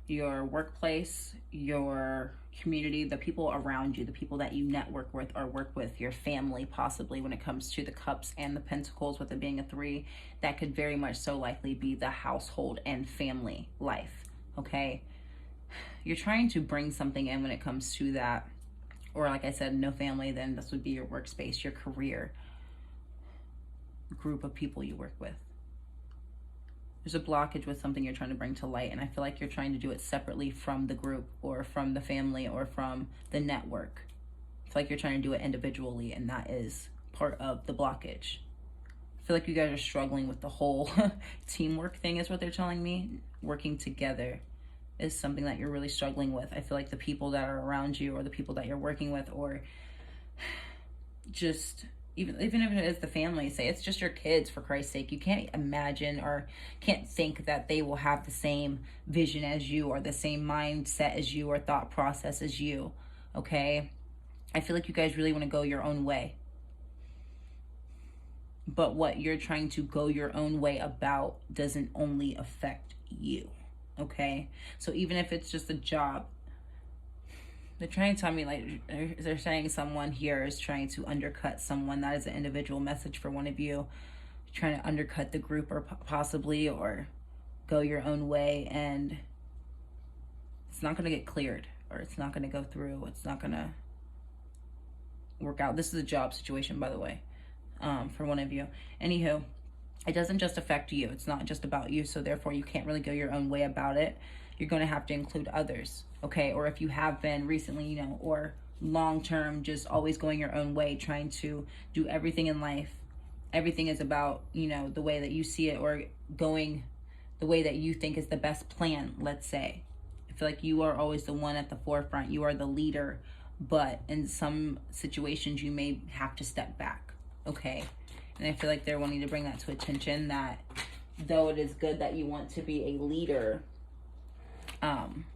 your workplace, your community, the people around you, the people that you network with or work with, your family possibly. When it comes to the cups and the pentacles, with it being a 3, that could very much so likely be the household and family life, okay? You're trying to bring something in when it comes to that. Or like I said, no family, then this would be your workspace, your career, group of people you work with. There's a blockage with something you're trying to bring to light, and I feel like you're trying to do it separately from the group or from the family or from the network. I feel like you're trying to do it individually, and that is part of the blockage. I feel like you guys are struggling with the whole teamwork thing is what they're telling me. Working together is something that you're really struggling with. I feel like the people that are around you, or the people that you're working with, or just even if it is the family, say it's just your kids, for Christ's sake. You can't imagine or can't think that they will have the same vision as you, or the same mindset as you, or thought process as you, okay? I feel like you guys really want to go your own way. But what you're trying to go your own way about doesn't only affect you, okay? So even if it's just a job, they're trying to tell me, like, they're saying someone here is trying to undercut someone. That is an individual message for one of you. Trying to undercut the group, or possibly, or go your own way, and it's not going to get cleared, or it's not going to go through. It's not going to work out. This is a job situation, by the way, for one of you. Anywho, it doesn't just affect you. It's not just about you, so therefore you can't really go your own way about it. You're going to have to include others, okay? Or if you have been recently, you know, or long-term, just always going your own way, trying to do everything in life. Everything is about, you know, the way that you see it, or going the way that you think is the best plan, let's say. I feel like you are always the one at the forefront. You are the leader, but in some situations you may have to step back, okay? And I feel like they're wanting to bring that to attention, that though it is good that you want to be a leader,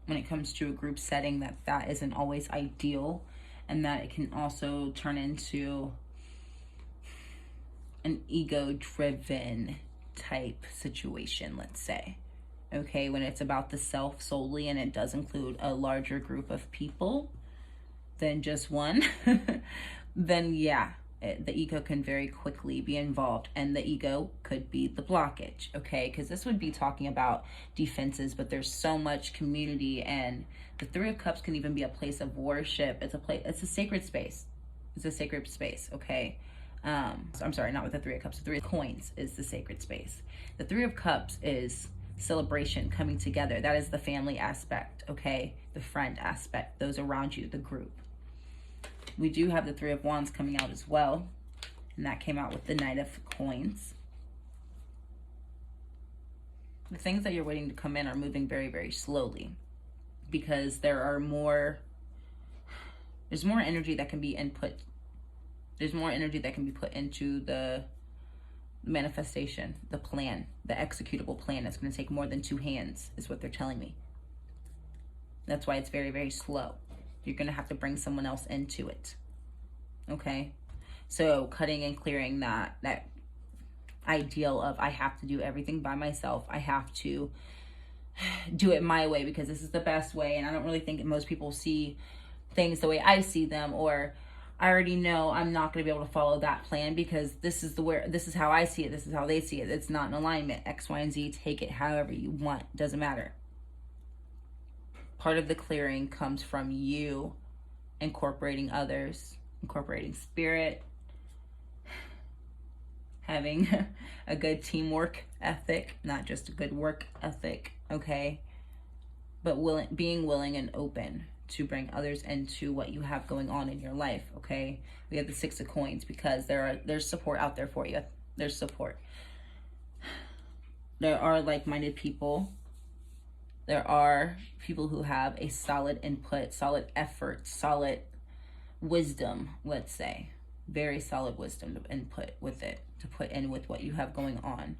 when it comes to a group setting, that isn't always ideal, and that it can also turn into an ego-driven type situation, let's say, okay? When it's about the self solely, and it does include a larger group of people than just one, then yeah, the ego can very quickly be involved, and the ego could be the blockage, okay? Because this would be talking about defenses, but there's so much community, and the Three of Cups can even be a place of worship. It's a sacred space. It's a sacred space, okay? So I'm sorry, not with the Three of Cups. The Three of Coins is the sacred space. The Three of Cups is celebration, coming together. That is the family aspect, okay? The friend aspect, those around you, the group. We do have the Three of Wands coming out as well, and that came out with the Knight of Coins. The things that you're waiting to come in are moving very, very slowly, because there's more energy that can be input. There's more energy that can be put into the manifestation, the plan, the executable plan. It's going to take more than 2 hands, is what they're telling me. That's why it's very, very slow. You're going to have to bring someone else into it, okay? So cutting and clearing that ideal of, I have to do everything by myself. I have to do it my way because this is the best way. And I don't really think most people see things the way I see them, or I already know I'm not going to be able to follow that plan because this is how I see it. This is how they see it. It's not in alignment. X, Y, and Z. Take it however you want. Doesn't matter. Part of the clearing comes from you incorporating others, incorporating spirit, having a good teamwork ethic, not just a good work ethic, okay? But being willing and open to bring others into what you have going on in your life, okay? We have the Six of Coins because there's support out there for you. There's support. There are like-minded people. There are people who have a solid input, solid effort, solid wisdom, let's say. Very solid wisdom to input with it, to put in with what you have going on.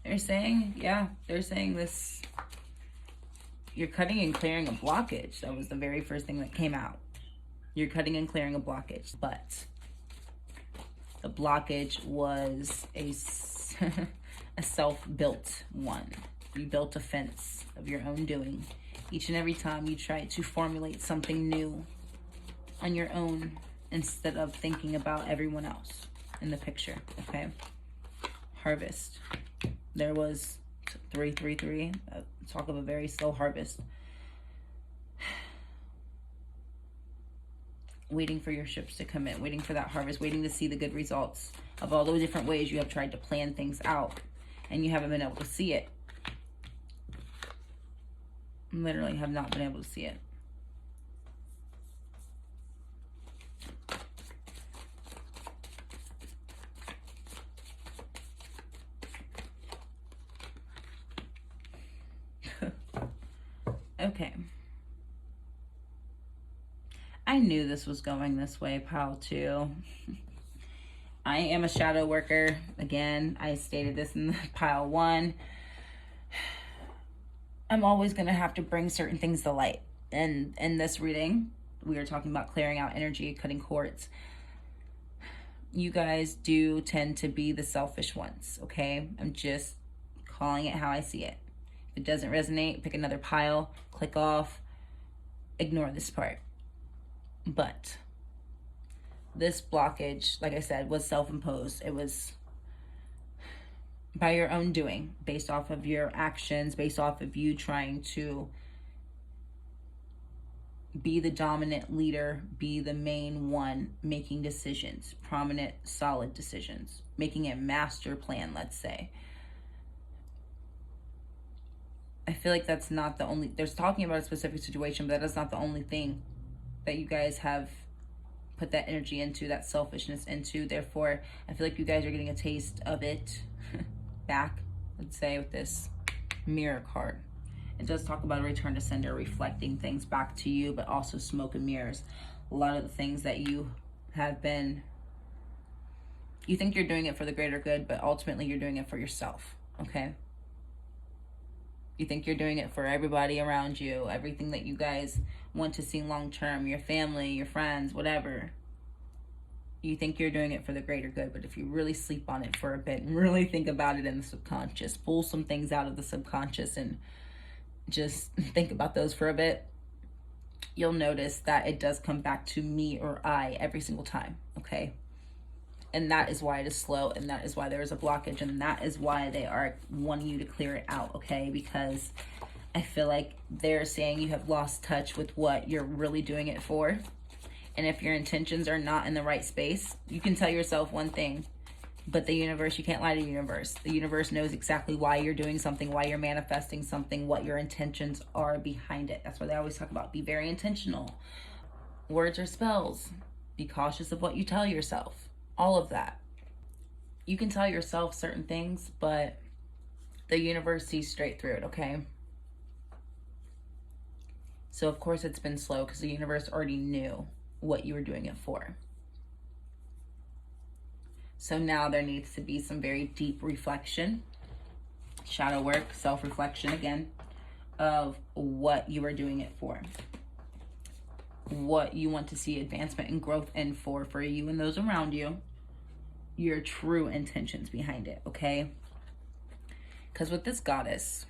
They're saying this, you're cutting and clearing a blockage. That was the very first thing that came out. You're cutting and clearing a blockage, but the blockage was a self-built one. You built a fence of your own doing. Each and every time you try to formulate something new on your own instead of thinking about everyone else in the picture, okay? Harvest. There was 333. Talk of a very slow harvest. Waiting for your ships to come in, waiting for that harvest, waiting to see the good results of all those different ways you have tried to plan things out and you haven't been able to see it. Literally have not been able to see it. Okay. I knew this was going this way, pile 2. I am a shadow worker. Again, I stated this in the pile 1. I'm always going to have to bring certain things to light. And in this reading, we are talking about clearing out energy, cutting cords. You guys do tend to be the selfish ones, okay? I'm just calling it how I see it. If it doesn't resonate, pick another pile, click off, ignore this part. But this blockage, like I said, was self-imposed. It was by your own doing, based off of your actions, based off of you trying to be the dominant leader, be the main one making decisions, prominent, solid decisions, making a master plan, let's say. I feel like that's not the only, there's talking about a specific situation, but that is not the only thing that you guys have put that energy into, that selfishness into. Therefore, I feel like you guys are getting a taste of it back, let's say, with this mirror card. It does talk about a return to sender, reflecting things back to you, but also smoke and mirrors. A lot of the things that you have been, you think you're doing it for the greater good, but ultimately you're doing it for yourself, okay? You think you're doing it for everybody around you, everything that you guys want to see long-term, your family, your friends, whatever. You think you're doing it for the greater good, but if you really sleep on it for a bit and really think about it in the subconscious, pull some things out of the subconscious and just think about those for a bit, you'll notice that it does come back to me or I every single time, okay? And that is why it is slow, and that is why there is a blockage, and that is why they are wanting you to clear it out, okay? Because I feel like they're saying you have lost touch with what you're really doing it for. And if your intentions are not in the right space, you can tell yourself one thing, but the universe, you can't lie to the universe. The universe knows exactly why you're doing something, why you're manifesting something, what your intentions are behind it. That's why they always talk about be very intentional. Words are spells. Be cautious of what you tell yourself. All of that. You can tell yourself certain things, but the universe sees straight through it, okay? So of course it's been slow because the universe already knew what you were doing it for. So now there needs to be some very deep reflection, shadow work, self-reflection again, of what you are doing it for. What you want to see advancement and growth in for you and those around you. Your true intentions behind it, okay? Because with this goddess,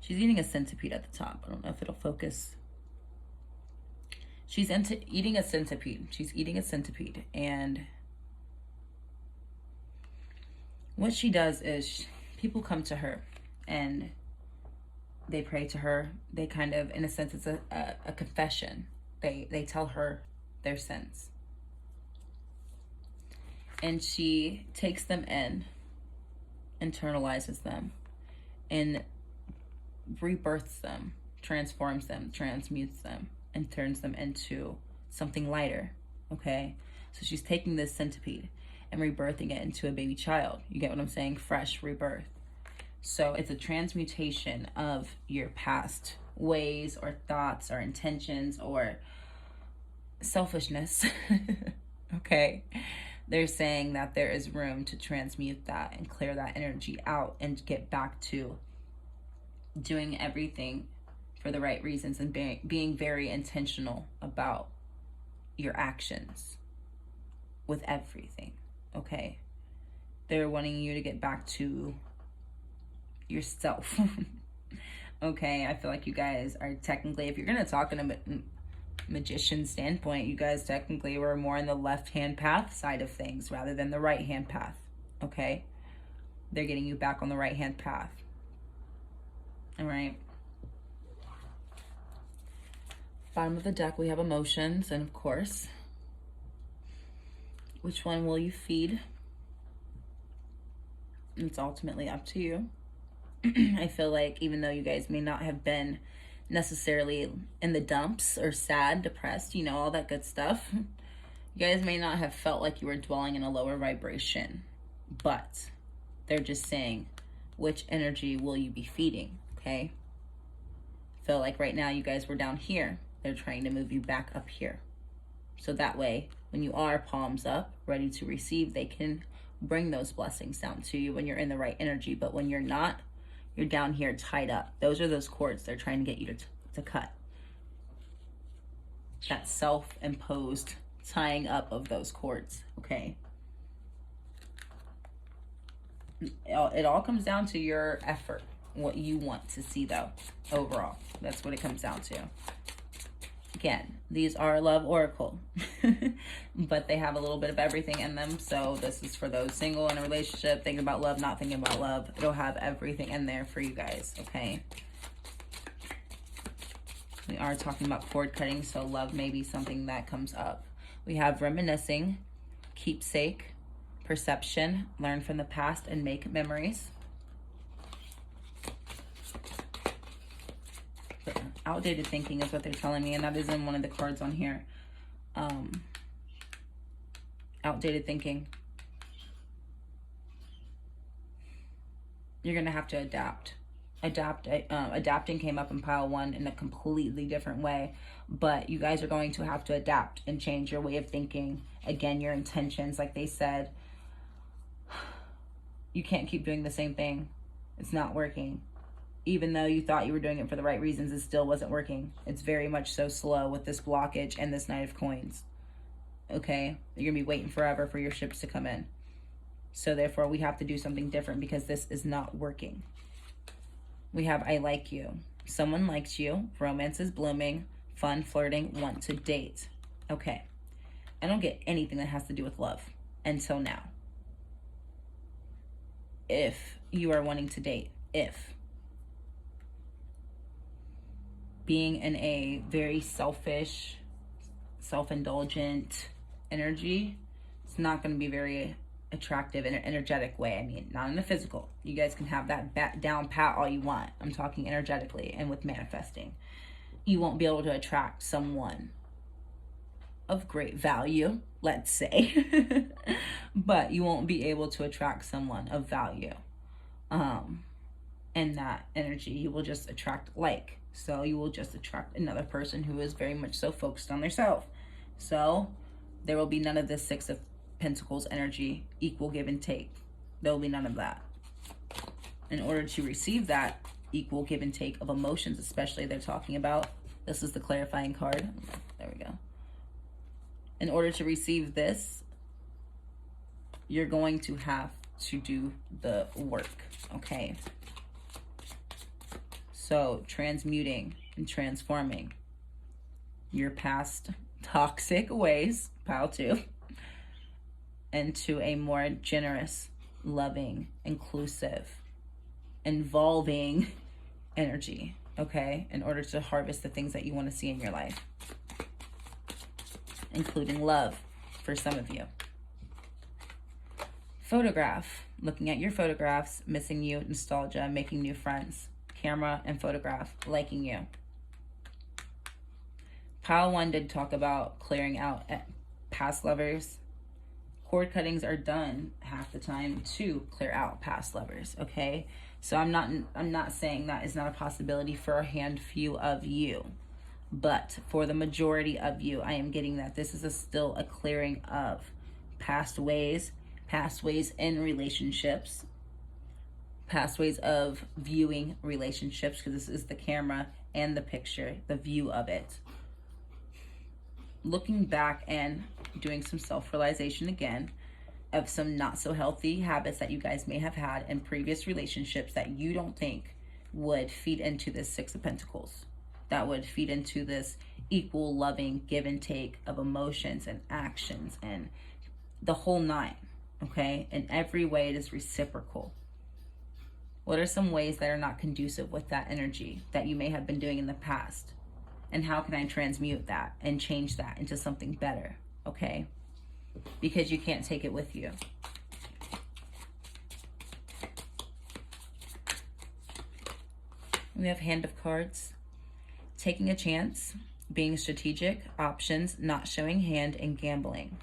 she's eating a centipede at the top. I don't know if it'll focus. She's eating a centipede. She's eating a centipede. And what she does is people come to her and they pray to her. They kind of, in a sense, it's a confession. They tell her their sins. And she takes them in, internalizes them, and rebirths them, transforms them, transmutes them, and turns them into something lighter, okay? So she's taking this centipede and rebirthing it into a baby child. You get what I'm saying? Fresh rebirth. So it's a transmutation of your past ways or thoughts or intentions or selfishness, okay? They're saying that there is room to transmute that and clear that energy out and get back to doing everything for the right reasons and being very intentional about your actions with everything, okay? They're wanting you to get back to yourself, okay? I feel like you guys are technically, if you're going to talk in a magician standpoint, you guys technically were more in the left-hand path side of things rather than the right-hand path, okay? They're getting you back on the right-hand path, all right? Bottom of the deck, we have emotions, and of course, which one will you feed? It's ultimately up to you. I feel like even though you guys may not have been necessarily in the dumps or sad, depressed, you know, all that good stuff, you guys may not have felt like you were dwelling in a lower vibration, but they're just saying, which energy will you be feeding, okay? feel like right now you guys were down here. They're trying to move you back up here. So that way, when you are palms up, ready to receive, they can bring those blessings down to you when you're in the right energy. But when you're not, you're down here tied up. Those are those cords they're trying to get you to cut. That self-imposed tying up of those cords, okay? It all comes down to your effort, what you want to see, though, overall. That's what it comes down to. Again, these are love oracle, but they have a little bit of everything in them. So this is for those single in a relationship, thinking about love, not thinking about love. It'll have everything in there for you guys, okay? We are talking about cord cutting, so love may be something that comes up. We have reminiscing, keepsake, perception, learn from the past and make memories. Outdated thinking is what they're telling me, and that is in one of the cards on here. Outdated thinking. You're gonna have to adapt. Adapting came up in pile 1 in a completely different way, but you guys are going to have to adapt and change your way of thinking. Again, your intentions, like they said. You can't keep doing the same thing. It's not working. Even though you thought you were doing it for the right reasons, it still wasn't working. It's very much so slow with this blockage and this Knight of Coins. Okay? You're going to be waiting forever for your ships to come in. So therefore, we have to do something different because this is not working. We have I like you. Someone likes you. Romance is blooming. Fun, flirting, want to date. Okay. I don't get anything that has to do with love until now. If you are wanting to date. If. Being in a very selfish, self-indulgent energy, it's not going to be very attractive in an energetic way. I mean, not in the physical. You guys can have that down pat all you want. I'm talking energetically and with manifesting. You won't be able to attract someone of great value, let's say. But you won't be able to attract someone of value. In that energy, you will just attract like. So you will just attract another person who is very much so focused on themselves. So there will be none of this 6 of Pentacles energy, equal give and take. There will be none of that. In order to receive that equal give and take of emotions, especially they're talking about, this is the clarifying card. There we go. In order to receive this, you're going to have to do the work, okay? So transmuting and transforming your past toxic ways, pile 2, into a more generous, loving, inclusive, involving energy, okay? In order to harvest the things that you want to see in your life, including love for some of you. Photograph, looking at your photographs, missing you, nostalgia, making new friends. Camera and photograph, liking you. Pile 1 did talk about clearing out past lovers. Cord cuttings are done half the time to clear out past lovers, okay? So I'm not saying that is not a possibility for a handful of you, but for the majority of you, I am getting that this is still a clearing of past ways in relationships, past ways of viewing relationships, because this is the camera and the picture, the view of it. Looking back and doing some self-realization again of some not so healthy habits that you guys may have had in previous relationships that you don't think would feed into this 6 of Pentacles, that would feed into this equal loving give and take of emotions and actions and the whole 9, okay? In every way it is reciprocal. What are some ways that are not conducive with that energy that you may have been doing in the past? And how can I transmute that and change that into something better, okay? Because you can't take it with you. We have Hand of Cards. Taking a chance, being strategic, options, not showing hand, and gambling.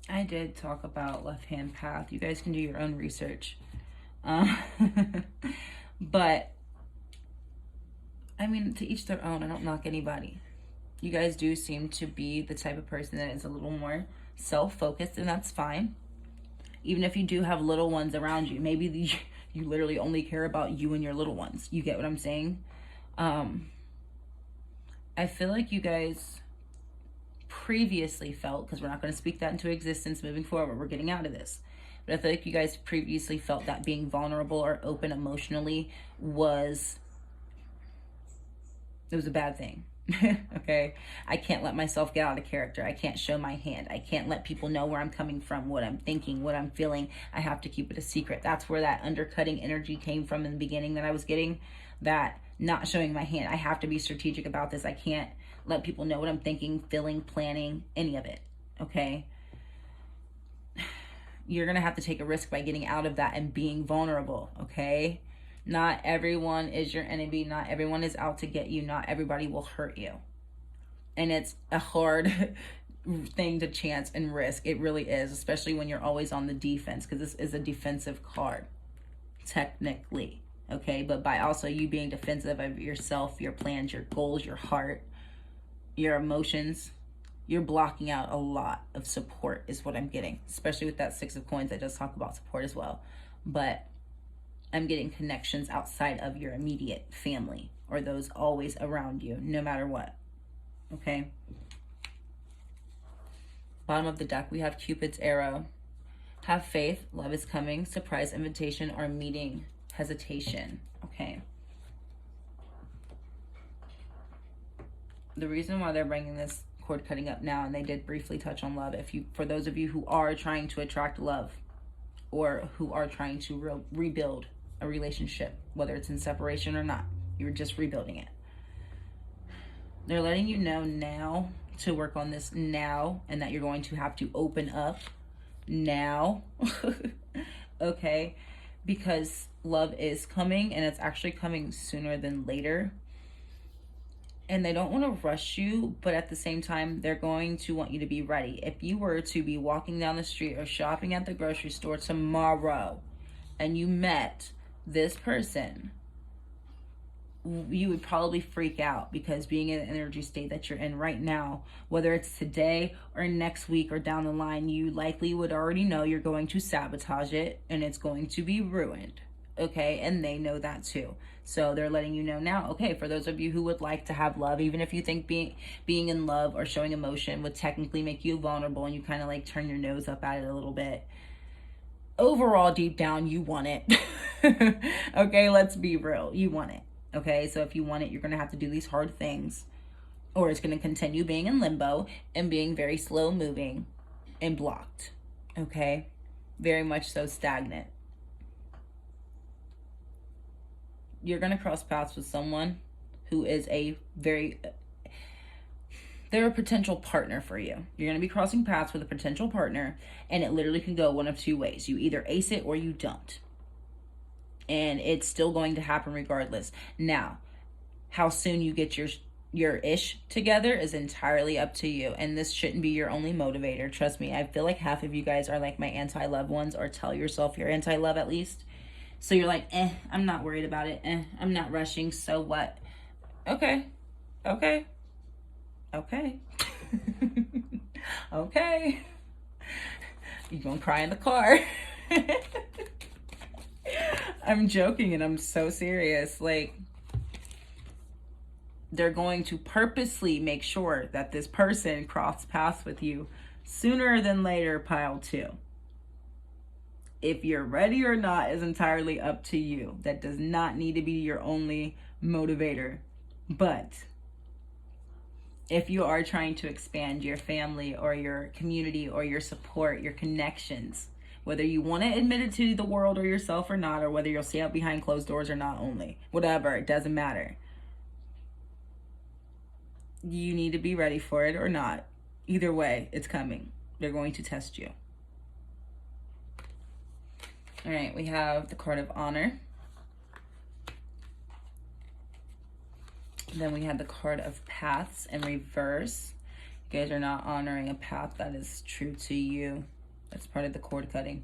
I did talk about left-hand path. You guys can do your own research. But I mean, to each their own. I don't knock anybody. You guys do seem to be the type of person that is a little more self-focused, and that's fine. Even if you do have little ones around you, maybe you literally only care about you and your little ones. You get what I'm saying? I feel like you guys previously felt, because we're not going to speak that into existence moving forward, we're getting out of this, but I feel like you guys previously felt that being vulnerable or open emotionally was a bad thing. Okay, I can't let myself get out of character. I can't show my hand. I can't let people know where I'm coming from, what I'm thinking, what I'm feeling. I have to keep it a secret. That's where that undercutting energy came from in the beginning that I was getting, that not showing my hand. I have to be strategic about this. I can't let people know what I'm thinking, feeling, planning, any of it. Okay, you're gonna have to take a risk by getting out of that and being vulnerable. Okay, not everyone is your enemy. Not everyone is out to get you. Not everybody will hurt you. And it's a hard thing to chance and risk. It really is, especially when you're always on the defense, because this is a defensive card, technically. Okay, but by also you being defensive of yourself, your plans, your goals, your heart, your emotions, you're blocking out a lot of support is what I'm getting, especially with that Six of Coins. That does talk about support as well. But I'm getting connections outside of your immediate family or those always around you, no matter what. Okay. Bottom of the deck, we have Cupid's arrow. Have faith, love is coming, surprise invitation, or meeting, hesitation. Okay. The reason why they're bringing this cord cutting up now, and they did briefly touch on love, for those of you who are trying to attract love or who are trying to rebuild a relationship, whether it's in separation or not, you're just rebuilding it. They're letting you know now to work on this now, and that you're going to have to open up now. Okay, because love is coming, and it's actually coming sooner than later. And they don't want to rush you, but at the same time, they're going to want you to be ready. If you were to be walking down the street or shopping at the grocery store tomorrow and you met this person, you would probably freak out, because being in the energy state that you're in right now, whether it's today or next week or down the line, you likely would already know you're going to sabotage it and it's going to be ruined. Okay, and they know that too. So they're letting you know now. Okay, for those of you who would like to have love, even if you think being in love or showing emotion would technically make you vulnerable and you kind of like turn your nose up at it a little bit, overall, deep down, you want it. Okay, let's be real. You want it. Okay, so if you want it, you're going to have to do these hard things, or it's going to continue being in limbo and being very slow moving and blocked. Okay, very much so stagnant. You're going to cross paths with someone who is they're a potential partner for you. You're going to be crossing paths with a potential partner, and it literally can go one of two ways. You either ace it or you don't. And it's still going to happen regardless. Now, how soon you get your ish together is entirely up to you. And this shouldn't be your only motivator. Trust me, I feel like half of you guys are like my anti-love ones, or tell yourself you're anti-love at least. So you're like, I'm not worried about it. I'm not rushing. So what? Okay. Okay. Okay. Okay. You're gonna cry in the car. I'm joking, and I'm so serious. Like, they're going to purposely make sure that this person crosses paths with you sooner than later, pile 2. If you're ready or not is entirely up to you. That does not need to be your only motivator. But if you are trying to expand your family or your community or your support, your connections, whether you want to admit it to the world or yourself or not, or whether you'll stay out behind closed doors or not, only, whatever, it doesn't matter. You need to be ready for it or not. Either way, it's coming. They're going to test you. All right, we have the card of honor. Then we have the card of paths in reverse. You guys are not honoring a path that is true to you. That's part of the cord cutting.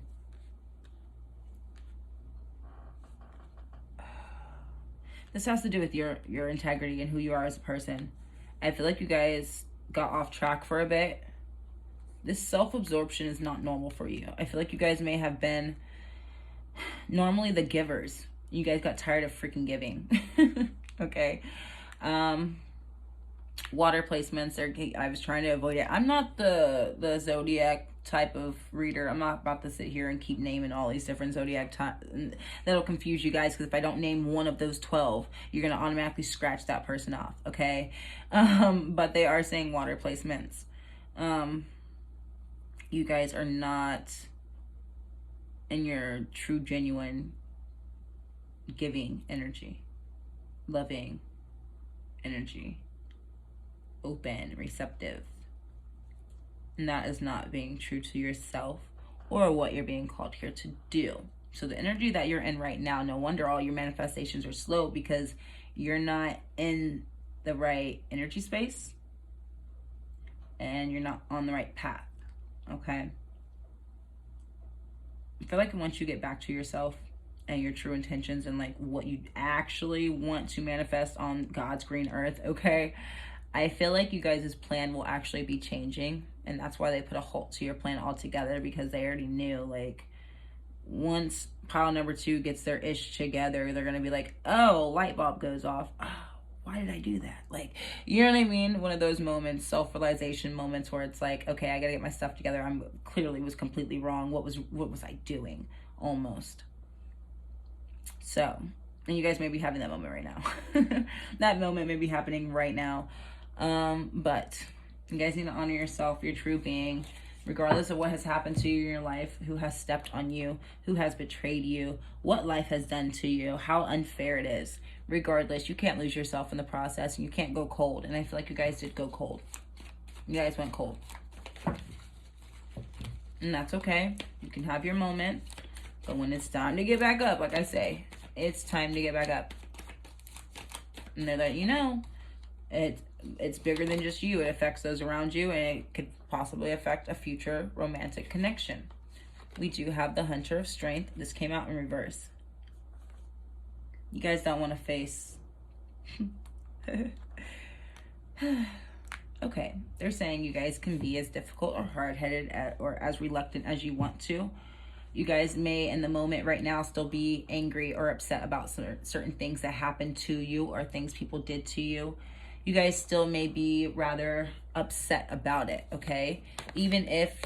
This has to do with your integrity and who you are as a person. I feel like you guys got off track for a bit. This self-absorption is not normal for you. I feel like you guys may have been normally the givers. You guys got tired of freaking giving. Okay. Water placements, I was trying to avoid it. I'm not the zodiac type of reader. I'm not about to sit here and keep naming all these different zodiac that'll confuse you guys, because if I don't name one of those 12, you're gonna automatically scratch that person off. Okay. But they are saying water placements. You guys are not in your true, genuine giving energy, loving energy, open, receptive. And that is not being true to yourself or what you're being called here to do. So the energy that you're in right now, no wonder all your manifestations are slow, because you're not in the right energy space and you're not on the right path. Okay. I feel like once you get back to yourself and your true intentions and like what you actually want to manifest on God's green earth, okay, I feel like you guys' plan will actually be changing. And that's why they put a halt to your plan altogether, because they already knew, like, once pile number 2 gets their ish together, they're gonna be like, oh, light bulb goes off. Oh, why did I do that? Like, you know what I mean? One of those moments, self-realization moments, where it's like, okay, I gotta get my stuff together. I'm clearly was completely wrong. What was I doing? Almost. So, and you guys may be having that moment right now. That moment may be happening right now. But you guys need to honor yourself, your true being, regardless of what has happened to you in your life, who has stepped on you, who has betrayed you, what life has done to you, how unfair it is. Regardless, you can't lose yourself in the process, and you can't go cold. And I feel like you guys did go cold. You guys went cold. And that's okay. You can have your moment. But when it's time to get back up, like I say, it's time to get back up. And they're letting you know, it's bigger than just you. It affects those around you, and it could possibly affect a future romantic connection. We do have the Hunter of Strength. This came out in reverse. You guys don't want to face... Okay, they're saying you guys can be as difficult or hard-headed or as reluctant as you want to. You guys may, in the moment right now, still be angry or upset about certain things that happened to you or things people did to you. You guys still may be rather upset about it, okay? Even if...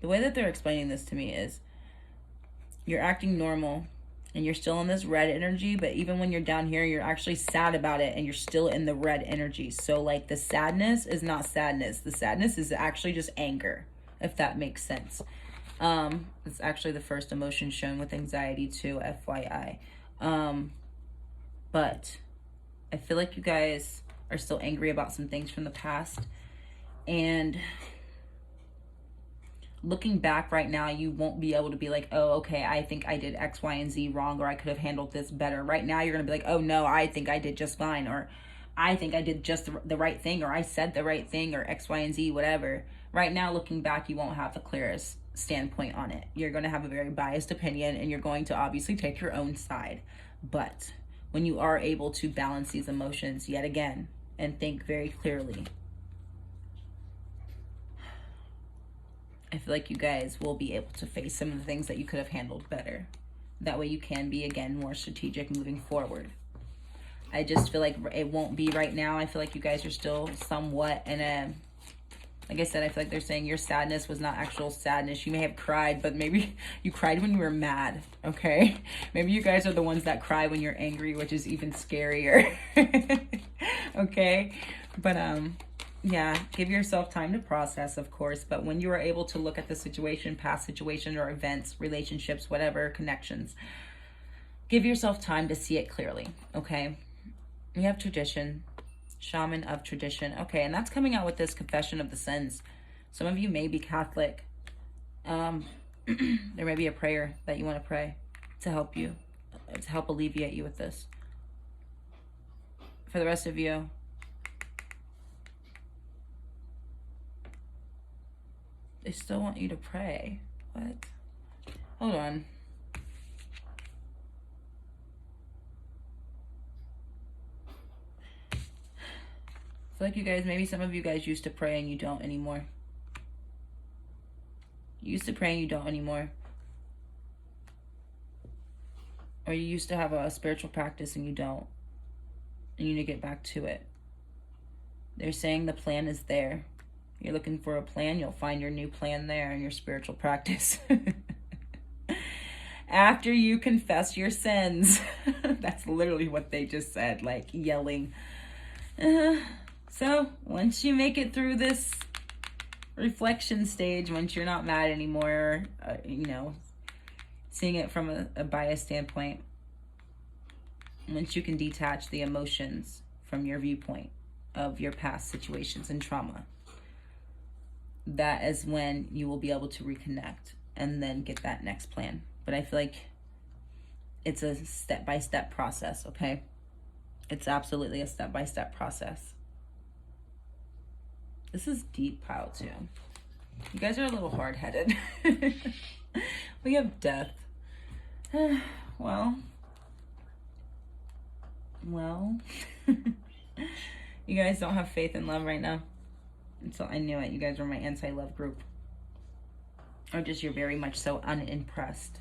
The way that they're explaining this to me is you're acting normal and you're still in this red energy, but even when you're down here, you're actually sad about it and you're still in the red energy. So, like, the sadness is not sadness. The sadness is actually just anger, if that makes sense. It's actually the first emotion shown with anxiety too, FYI. But I feel like you guys are still angry about some things from the past. And looking back right now, you won't be able to be like, oh, okay, I think I did X, Y, and Z wrong, or I could have handled this better. Right now, you're going to be like, oh, no, I think I did just fine, or I think I did just the right thing, or I said the right thing, or X, Y, and Z, whatever. Right now, looking back, you won't have the clearest standpoint on it. You're going to have a very biased opinion, and you're going to obviously take your own side. But when you are able to balance these emotions yet again and think very clearly, I feel like you guys will be able to face some of the things that you could have handled better. That way you can be, again, more strategic moving forward. I just feel like it won't be right now. I feel like you guys are still somewhat in a... Like I said, I feel like they're saying your sadness was not actual sadness. You may have cried, but maybe you cried when you were mad, okay? Maybe you guys are the ones that cry when you're angry, which is even scarier, okay? But, yeah, give yourself time to process, of course. But when you are able to look at the situation, past situation or events, relationships, whatever, connections, give yourself time to see it clearly, okay? We have tradition. Shaman of tradition. Okay, and that's coming out with this confession of the sins. Some of you may be Catholic. There may be a prayer that you want to pray to help you, to help alleviate you with this. For the rest of you, they still want you to pray. What? Hold on. I feel like you guys, maybe some of you guys used to pray and you don't anymore. You used to pray and you don't anymore. Or you used to have a spiritual practice and you don't. And you need to get back to it. They're saying the plan is there. You're looking for a plan, you'll find your new plan there in your spiritual practice. After you confess your sins. That's literally what they just said, like yelling. So once you make it through this reflection stage, once you're not mad anymore, you know, seeing it from a biased standpoint, once you can detach the emotions from your viewpoint of your past situations and trauma, that is when you will be able to reconnect and then get that next plan. But I feel like it's a step-by-step process, okay? It's absolutely a step-by-step process. This is deep pile too. You guys are a little hard-headed. We have death. Well. You guys don't have faith in love right now. And so I knew it. You guys were my anti-love group. Or just you're very much so unimpressed.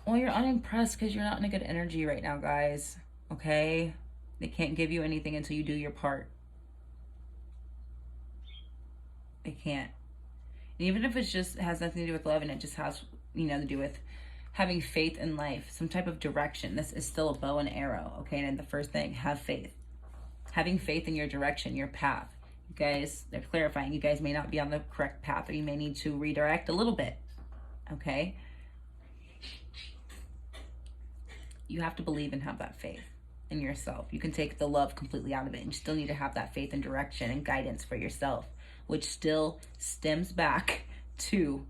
Well, you're unimpressed because you're not in a good energy right now, guys. Okay? They can't give you anything until you do your part. They can't. And even if it's just has nothing to do with love and it just has, you know, to do with having faith in life, some type of direction. This is still a bow and arrow, okay? And the first thing, have faith. Having faith in your direction, your path. You guys, they're clarifying, you guys may not be on the correct path, or you may need to redirect a little bit, okay? You have to believe and have that faith in yourself. You can take the love completely out of it, and you still need to have that faith and direction and guidance for yourself, which still stems back to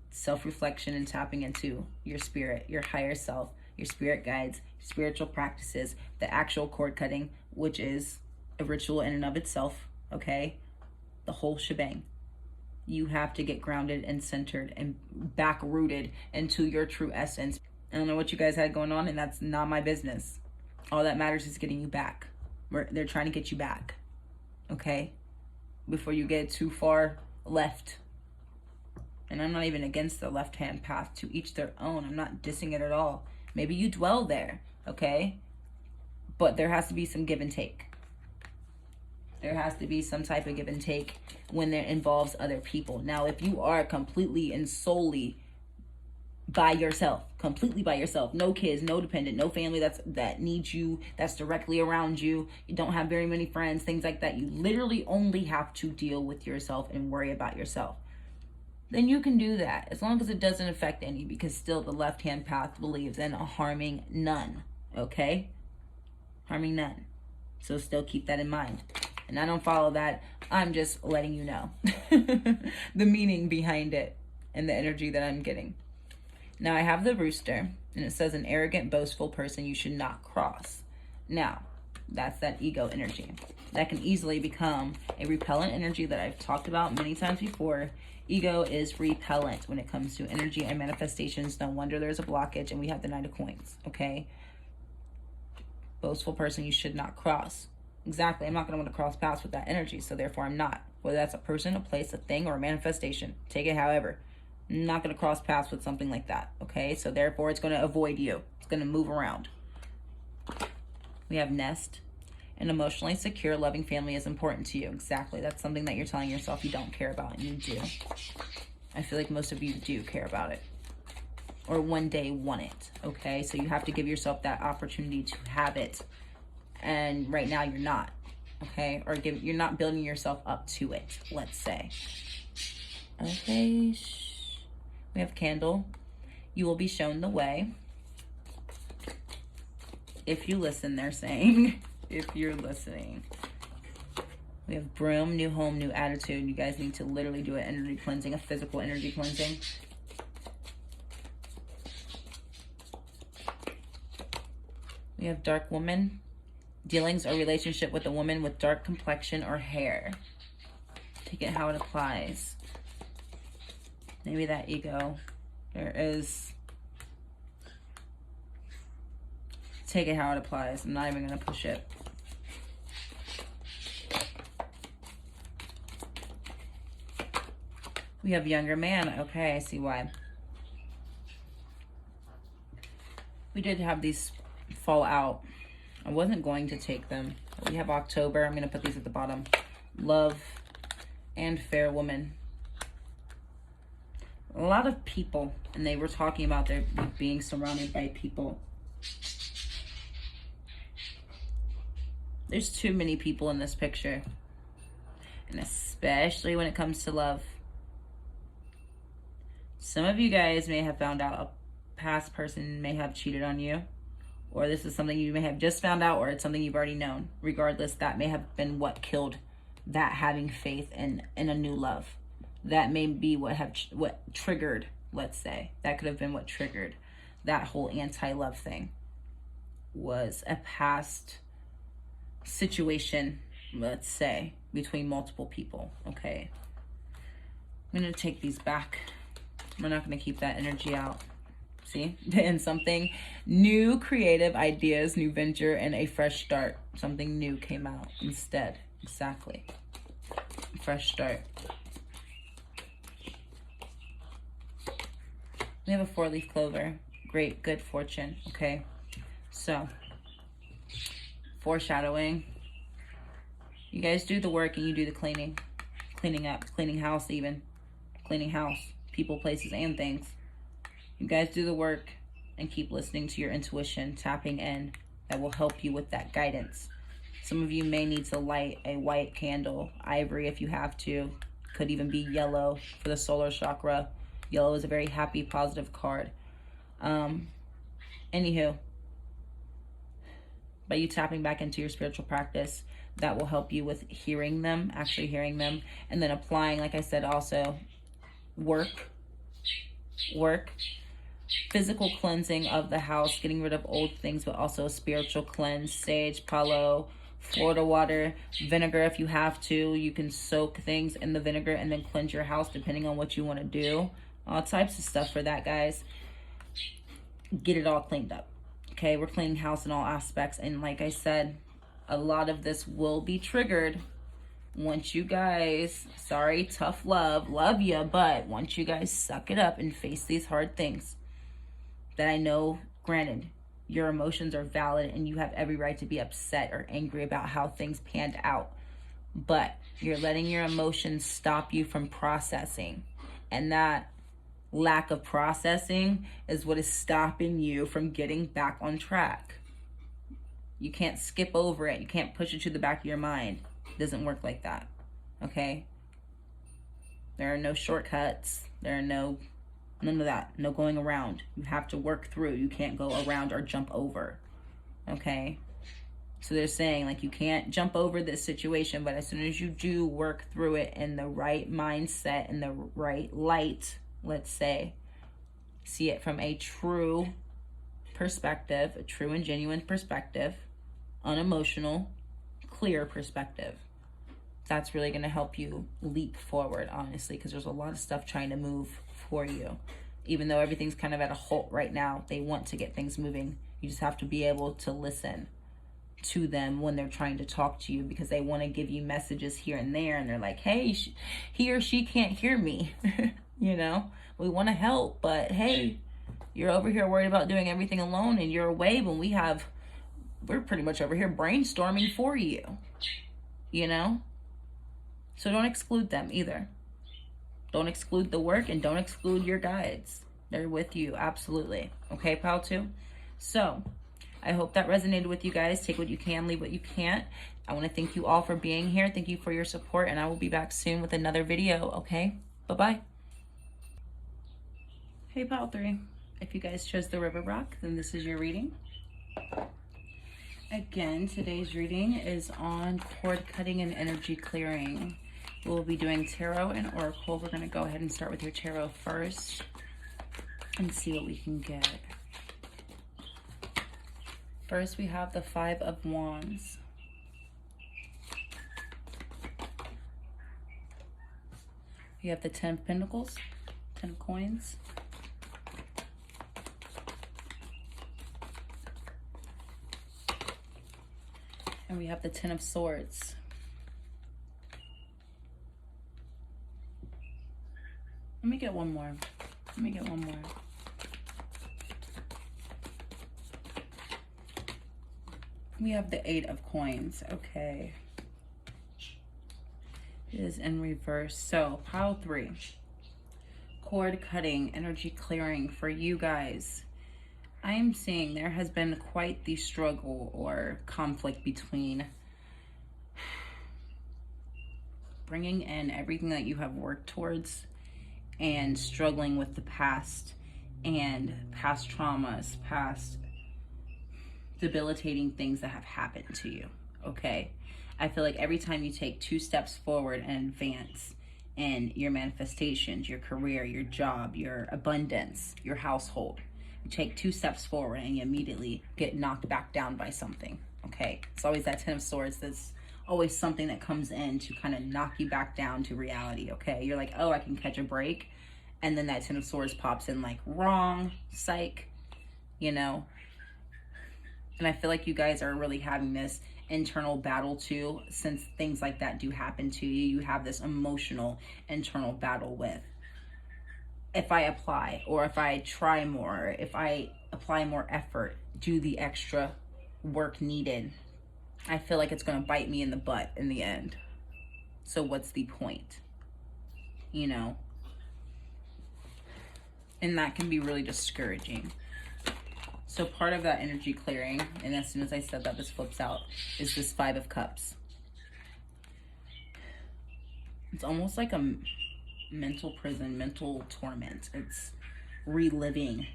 self-reflection and tapping into your spirit, your higher self, your spirit guides, spiritual practices, the actual cord cutting, which is a ritual in and of itself, okay? The whole shebang. You have to get grounded and centered and back rooted into your true essence. I don't know what you guys had going on, and that's not my business. All that matters is getting you back. They're trying to get you back, okay? Before you get too far left. And I'm not even against the left-hand path, to each their own. I'm not dissing it at all. Maybe you dwell there, okay? But there has to be some give and take. There has to be some type of give and take when it involves other people. Now, if you are completely and solely by yourself, completely by yourself, no kids, no dependent, no family that needs you, that's directly around you, you don't have very many friends, things like that, you literally only have to deal with yourself and worry about yourself, then you can do that, as long as it doesn't affect any, because still the left-hand path believes in harming none, okay? Harming none. So still keep that in mind. And I don't follow that. I'm just letting you know the meaning behind it and the energy that I'm getting. Now I have the rooster, and it says an arrogant, boastful person you should not cross. Now, that's that ego energy. That can easily become a repellent energy that I've talked about many times before. Ego is repellent when it comes to energy and manifestations. No wonder there's a blockage, and we have the Knight of Coins, okay? Boastful person you should not cross. Exactly. I'm not going to want to cross paths with that energy, so therefore I'm not. Whether that's a person, a place, a thing, or a manifestation. Take it however. I'm not going to cross paths with something like that, okay? So therefore it's going to avoid you. It's going to move around. We have nest. An emotionally secure, loving family is important to you. Exactly. That's something that you're telling yourself you don't care about, and you do. I feel like most of you do care about it. Or one day want it, okay? So you have to give yourself that opportunity to have it. And right now you're not, okay? Or you're not building yourself up to it, let's say. Okay. We have candle. You will be shown the way. If you listen, they're saying. If you're listening. We have broom, new home, new attitude. You guys need to literally do an energy cleansing, a physical energy cleansing. We have dark woman. Dealings or relationship with a woman with dark complexion or hair. Take it how it applies. Maybe that ego. There is. Take it how it applies. I'm not even going to push it. We have younger man. Okay, I see why. We did have these fall out. I wasn't going to take them. We have October. I'm going to put these at the bottom. Love and fair woman. A lot of people, and they were talking about their being surrounded by people. There's too many people in this picture. And especially when it comes to love. Some of you guys may have found out a past person may have cheated on you. Or this is something you may have just found out, or it's something you've already known. Regardless, that may have been what killed that having faith in a new love. That may be what triggered, let's say. That could have been what triggered that whole anti-love thing. Was a past situation, let's say, between multiple people, okay? I'm going to take these back. We're not going to keep that energy out. See? And something new, creative ideas, new venture, and a fresh start. Something new came out instead. Exactly. Fresh start. We have a 4-leaf clover. Great, good fortune. Okay. So, foreshadowing. You guys do the work and you do the cleaning. Cleaning up. Cleaning house even. Cleaning house. People, places, and things. You guys do the work and keep listening to your intuition, tapping in. That will help you with that guidance. Some of you may need to light a white candle, ivory if you have to. Could even be yellow for the solar chakra. Yellow is a very happy, positive card. Anywho, by you tapping back into your spiritual practice, that will help you with hearing them, actually hearing them, and then applying, like I said, also work, physical cleansing of the house, getting rid of old things, but also a spiritual cleanse, sage, palo, Florida water, vinegar if you have to. You can soak things in the vinegar and then cleanse your house depending on what you want to do. All types of stuff for that, guys. Get it all cleaned up. Okay, we're cleaning house in all aspects. And like I said, a lot of this will be triggered once you guys, sorry, tough love you, but once you guys suck it up and face these hard things that I know, granted, your emotions are valid and you have every right to be upset or angry about how things panned out. But you're letting your emotions stop you from processing. And that lack of processing is what is stopping you from getting back on track. You can't skip over it. You can't push it to the back of your mind. It doesn't work like that. Okay? There are no shortcuts. There are none of that. No going around. You have to work through. You can't go around or jump over. Okay? So they're saying, like, you can't jump over this situation, but as soon as you do work through it in the right mindset, in the right light, let's say, see it from a true perspective, a true and genuine perspective, unemotional, clear perspective. That's really going to help you leap forward, honestly, because there's a lot of stuff trying to move for you. Even though everything's kind of at a halt right now, they want to get things moving. You just have to be able to listen to them when they're trying to talk to you, because they want to give you messages here and there, and they're like, hey, he or she can't hear me. You know, we want to help, but hey, you're over here worried about doing everything alone and you're away when we're pretty much over here brainstorming for you, you know? So don't exclude them either. Don't exclude the work and don't exclude your guides. They're with you, absolutely. Okay, pal two? So I hope that resonated with you guys. Take what you can, leave what you can't. I want to thank you all for being here. Thank you for your support, and I will be back soon with another video, okay? Bye-bye. Hey, pal three. If you guys chose the river rock, then this is your reading. Again, today's reading is on cord cutting and energy clearing. We'll be doing tarot and oracle. We're going to go ahead and start with your tarot first and see what we can get. First, we have the 5 of Wands. You have the 10 of Pentacles, 10 of Coins. And we have the 10 of Swords. Let me get one more. Let me get one more. We have the 8 of Coins. Okay. It is in reverse. So, pile 3. Cord cutting, energy clearing for you guys. I am seeing there has been quite the struggle or conflict between bringing in everything that you have worked towards and struggling with the past and past traumas, past debilitating things that have happened to you, okay? I feel like every time you take 2 steps forward and advance in your manifestations, your career, your job, your abundance, your household, you take 2 steps forward and you immediately get knocked back down by something, okay? It's always that 10 of Swords. That's always something that comes in to kind of knock you back down to reality, okay? You're like, oh, I can catch a break. And then that 10 of Swords pops in like, wrong, psych, you know? And I feel like you guys are really having this internal battle too, since things like that do happen to you. You have this emotional internal battle with, if I apply, or if I try more, if I apply more effort, do the extra work needed, I feel like it's going to bite me in the butt in the end. So what's the point? You know? And that can be really discouraging. So part of that energy clearing, and as soon as I said that, this flips out, is this 5 of Cups. It's almost like a mental prison, mental torment. It's reliving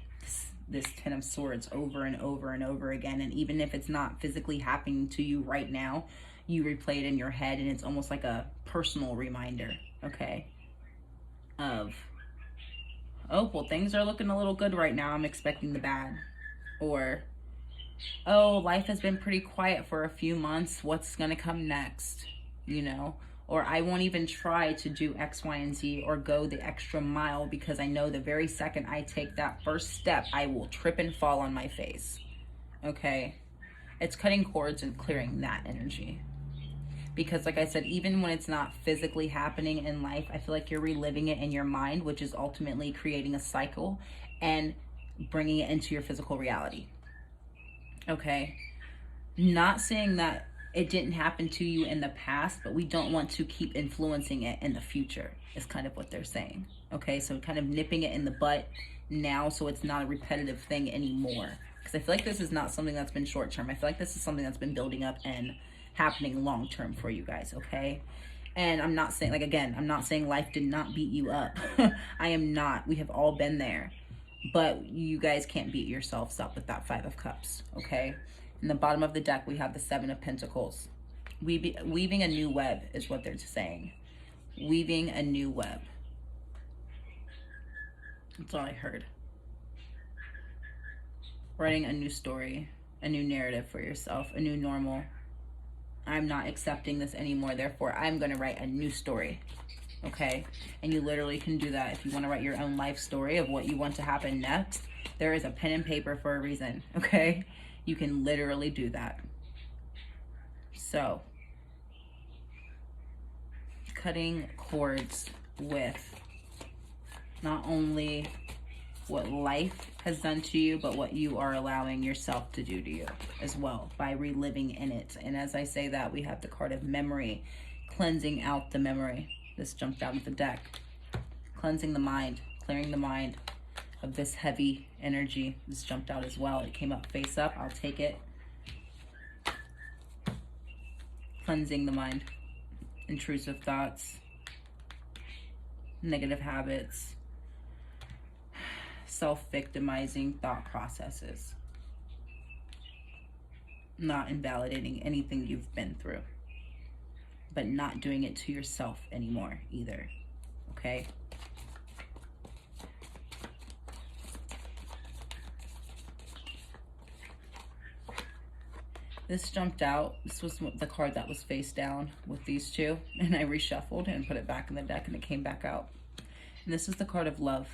this 10 of Swords over and over and over again. And even if it's not physically happening to you right now, you replay it in your head, and it's almost like a personal reminder, okay, of, oh, well, things are looking a little good right now. I'm expecting the bad. Or, oh, life has been pretty quiet for a few months. What's going to come next? You know? Or I won't even try to do X, Y, and Z or go the extra mile because I know the very second I take that first step, I will trip and fall on my face. Okay? It's cutting cords and clearing that energy. Because like I said, even when it's not physically happening in life, I feel like you're reliving it in your mind, which is ultimately creating a cycle and bringing it into your physical reality. Okay? Not saying that it didn't happen to you in the past, but we don't want to keep influencing it in the future, is kind of what they're saying. Okay? So kind of nipping it in the butt now so it's not a repetitive thing anymore. Because I feel like this is not something that's been short term. I feel like this is something that's been building up and happening long term for you guys, okay? And I'm not saying, like, again, I'm not saying life did not beat you up. I am not. We have all been there. But you guys can't beat yourselves up with that 5 of Cups, okay? In the bottom of the deck, we have the 7 of Pentacles. Weaving a new web is what they're saying. Weaving a new web. That's all I heard. Writing a new story, a new narrative for yourself, a new normal. I'm not accepting this anymore, therefore I'm going to write a new story. Okay? And you literally can do that if you want to write your own life story of what you want to happen next. There is a pen and paper for a reason, okay? You can literally do that. So, cutting cords with not only what life has done to you, but what you are allowing yourself to do to you as well by reliving in it. And as I say that, we have the card of memory, cleansing out the memory. This jumped out of the deck. Cleansing the mind, clearing the mind of this heavy energy. This jumped out as well. It came up face up. I'll take it. Cleansing the mind. Intrusive thoughts. Negative habits. Self-victimizing thought processes. Not invalidating anything you've been through. But not doing it to yourself anymore either. Okay? This jumped out. This was the card that was face down with these two. And I reshuffled and put it back in the deck and it came back out. And this is the card of love.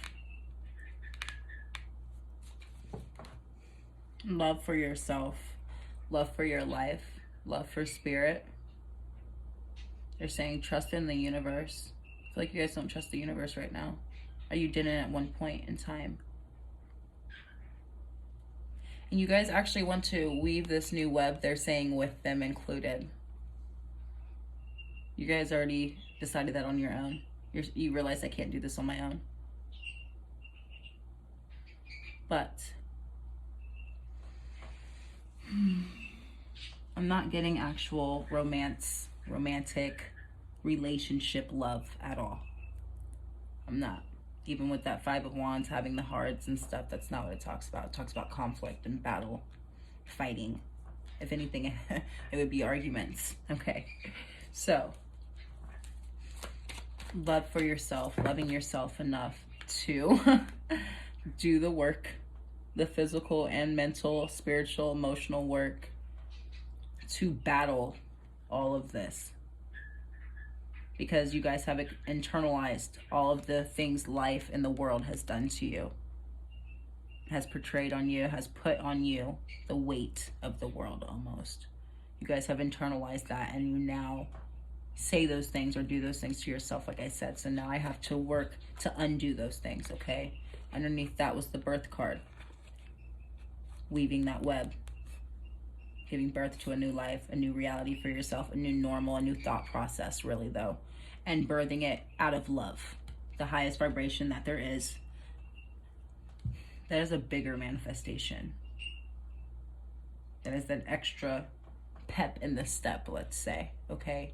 Love for yourself. Love for your life. Love for spirit. They're saying trust in the universe. I feel like you guys don't trust the universe right now. or you didn't at one point in time. And you guys actually want to weave this new web, they're saying, with them included. You guys already decided that on your own. You realize I can't do this on my own. But I'm not getting actual romantic relationship love at all. I'm not. Even with that Five of Wands, having the hearts and stuff, that's not what it talks about. It talks about conflict and battle, fighting. If anything, it would be arguments. Okay. So, love for yourself, loving yourself enough to do the work, the physical and mental, spiritual, emotional work to battle all of this. Because you guys have internalized all of the things life and the world has done to you, has portrayed on you, has put on you the weight of the world almost. You guys have internalized that, and you now say those things or do those things to yourself, like I said. So now I have to work to undo those things, okay? Underneath that was the birth card. Weaving that web. Giving birth to a new life, a new reality for yourself, a new normal, a new thought process, really, though. And birthing it out of love. The highest vibration that there is. That is a bigger manifestation. That is that extra pep in the step, let's say, okay?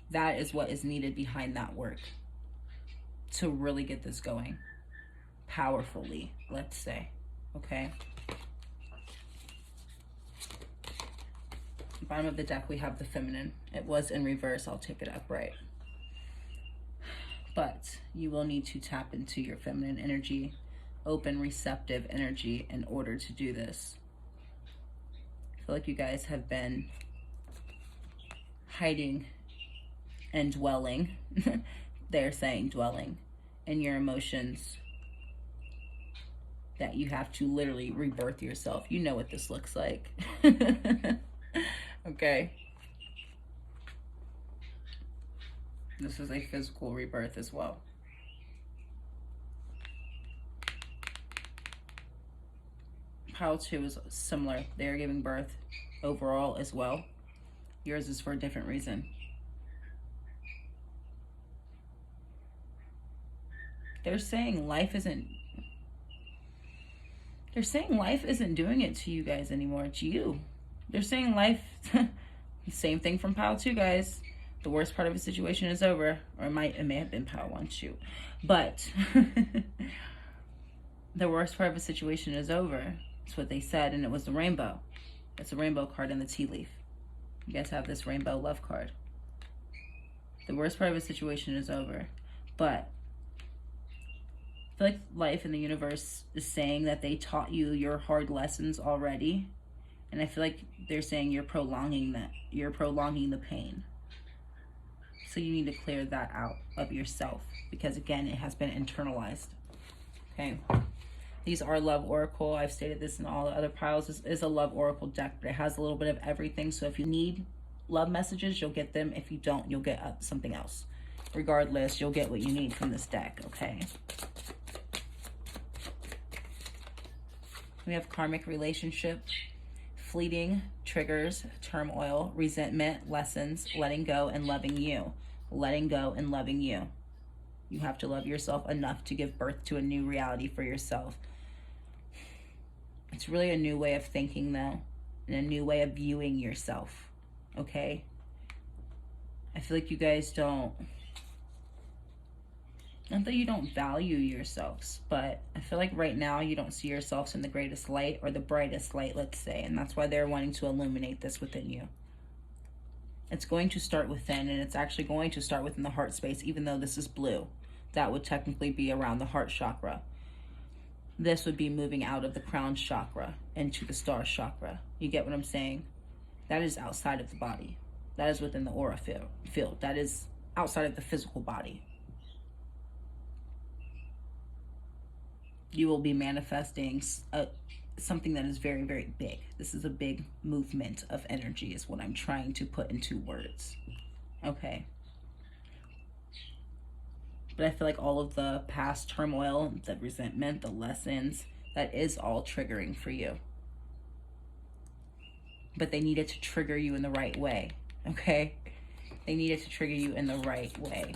That is what is needed behind that work to really get this going powerfully, let's say, okay? Bottom of the deck, we have the feminine. It was in reverse. I'll take it upright. But you will need to tap into your feminine energy, open, receptive energy in order to do this. I feel like you guys have been hiding and dwelling. They're saying dwelling in your emotions, that you have to literally rebirth yourself. You know what this looks like. Okay. This is a physical rebirth as well. Pile 2 is similar. They're giving birth overall as well. Yours is for a different reason. They're saying life isn't doing it to you guys anymore. It's you. They're saying life, same thing from pile 2, guys. The worst part of a situation is over. Or it may have been pile 1, shoot. But the worst part of a situation is over. That's what they said, and it was the rainbow. It's a rainbow card in the tea leaf. You guys have this rainbow love card. The worst part of a situation is over. But I feel like life and the universe is saying that they taught you your hard lessons already. And I feel like they're saying you're prolonging that. You're prolonging the pain. So you need to clear that out of yourself. Because again, it has been internalized. Okay. These are Love Oracle. I've stated this in all the other piles. This is a Love Oracle deck, but it has a little bit of everything. So if you need love messages, you'll get them. If you don't, you'll get something else. Regardless, you'll get what you need from this deck. Okay. We have karmic relationship. Fleeting, triggers, turmoil, resentment, lessons, letting go and loving you. Letting go and loving you. You have to love yourself enough to give birth to a new reality for yourself. It's really a new way of thinking, though, and a new way of viewing yourself, okay? I feel like you guys don't, not that you don't value yourselves, but I feel like right now you don't see yourselves in the greatest light or the brightest light, let's say, and that's why they're wanting to illuminate this within you. It's going to start within, and it's actually going to start within the heart space, even though this is blue. That would technically be around the heart chakra. This would be moving out of the crown chakra into the star chakra. You get what I'm saying? That is outside of the body. That is within the aura field. That is outside of the physical body. You will be manifesting something that is very, very big. This is a big movement of energy is what I'm trying to put into words. Okay. But I feel like all of the past turmoil, the resentment, the lessons, that is all triggering for you. But they needed to trigger you in the right way, okay? They needed to trigger you in the right way.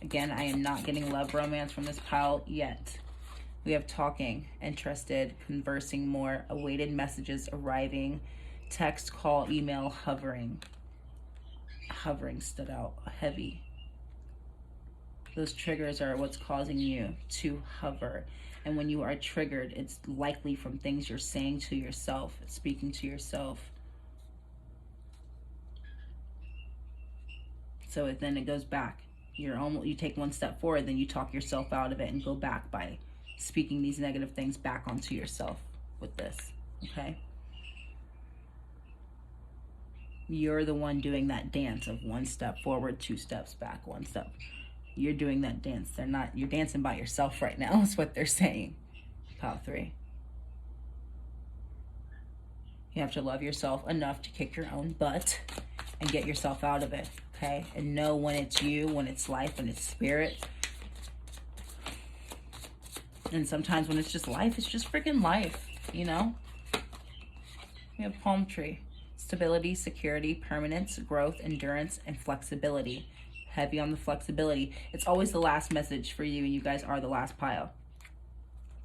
Again, I am not getting love romance from this pile yet. We have talking, interested, conversing more, awaited messages arriving, text, call, email, hovering. Hovering stood out heavy. Those triggers are what's causing you to hover. And when you are triggered, it's likely from things you're saying to yourself, speaking to yourself. So then it goes back. You take one step forward, then you talk yourself out of it and go back by speaking these negative things back onto yourself with this, okay? You're the one doing that dance of one step forward, two steps back, one step. You're doing that dance. You're dancing by yourself right now is what they're saying. Pile 3. You have to love yourself enough to kick your own butt and get yourself out of it, okay? And know when it's you, when it's life, when it's spirit. And sometimes when it's just life, it's just freaking life, you know? We have palm tree. Stability, security, permanence, growth, endurance, and flexibility. Heavy on the flexibility. It's always the last message for you, and you guys are the last pile.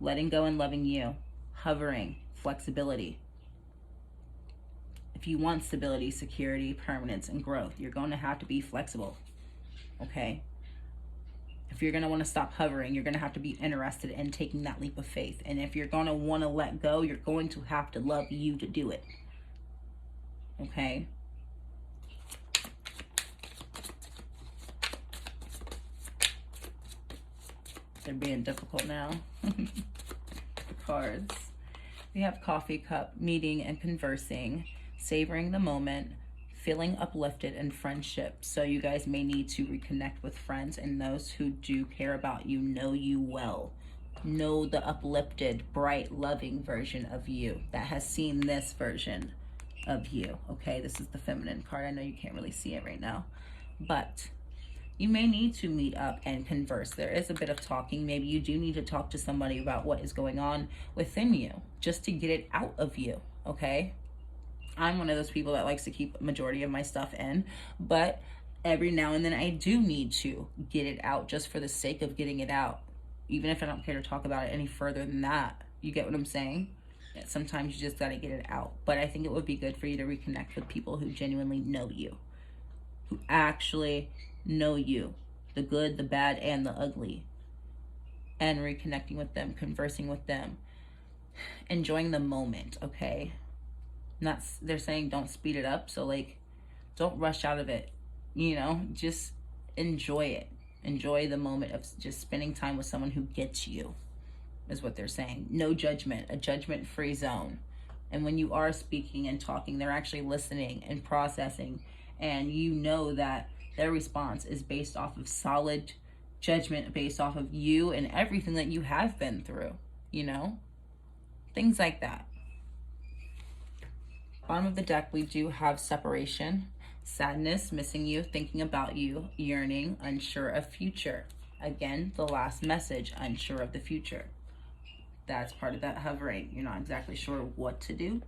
Letting go and loving you. Hovering, flexibility. If you want stability, security, permanence, and growth, you're going to have to be flexible, okay? If you're going to want to stop hovering, you're going to have to be interested in taking that leap of faith. And if you're going to want to let go, you're going to have to love you to do it, okay? They're being difficult now. The cards. We have coffee cup, meeting and conversing, savoring the moment, feeling uplifted, and friendship. So you guys may need to reconnect with friends, and those who do care about you know you well. Know the uplifted, bright, loving version of you that has seen this version of you, okay? This is the feminine card. I know you can't really see it right now, but you may need to meet up and converse. There is a bit of talking. Maybe you do need to talk to somebody about what is going on within you, just to get it out of you, okay? I'm one of those people that likes to keep a majority of my stuff in, but every now and then I do need to get it out just for the sake of getting it out, even if I don't care to talk about it any further than that. You get what I'm saying? Sometimes you just got to get it out. But I think it would be good for you to reconnect with people who genuinely know you, who actually know you, the good, the bad, and the ugly, and reconnecting with them, conversing with them, enjoying the moment, okay? They're saying don't speed it up, so like don't rush out of it, you know, just enjoy it. Enjoy the moment of just spending time with someone who gets you, is what they're saying. No judgment, a judgment-free zone. And when you are speaking and talking, they're actually listening and processing, and you know that their response is based off of solid judgment, based off of you and everything that you have been through, you know, things like that. Bottom of the deck, we do have separation, sadness, missing you, thinking about you, yearning, unsure of future. Again, the last message, unsure of the future. That's part of that hovering. You're not exactly sure what to do.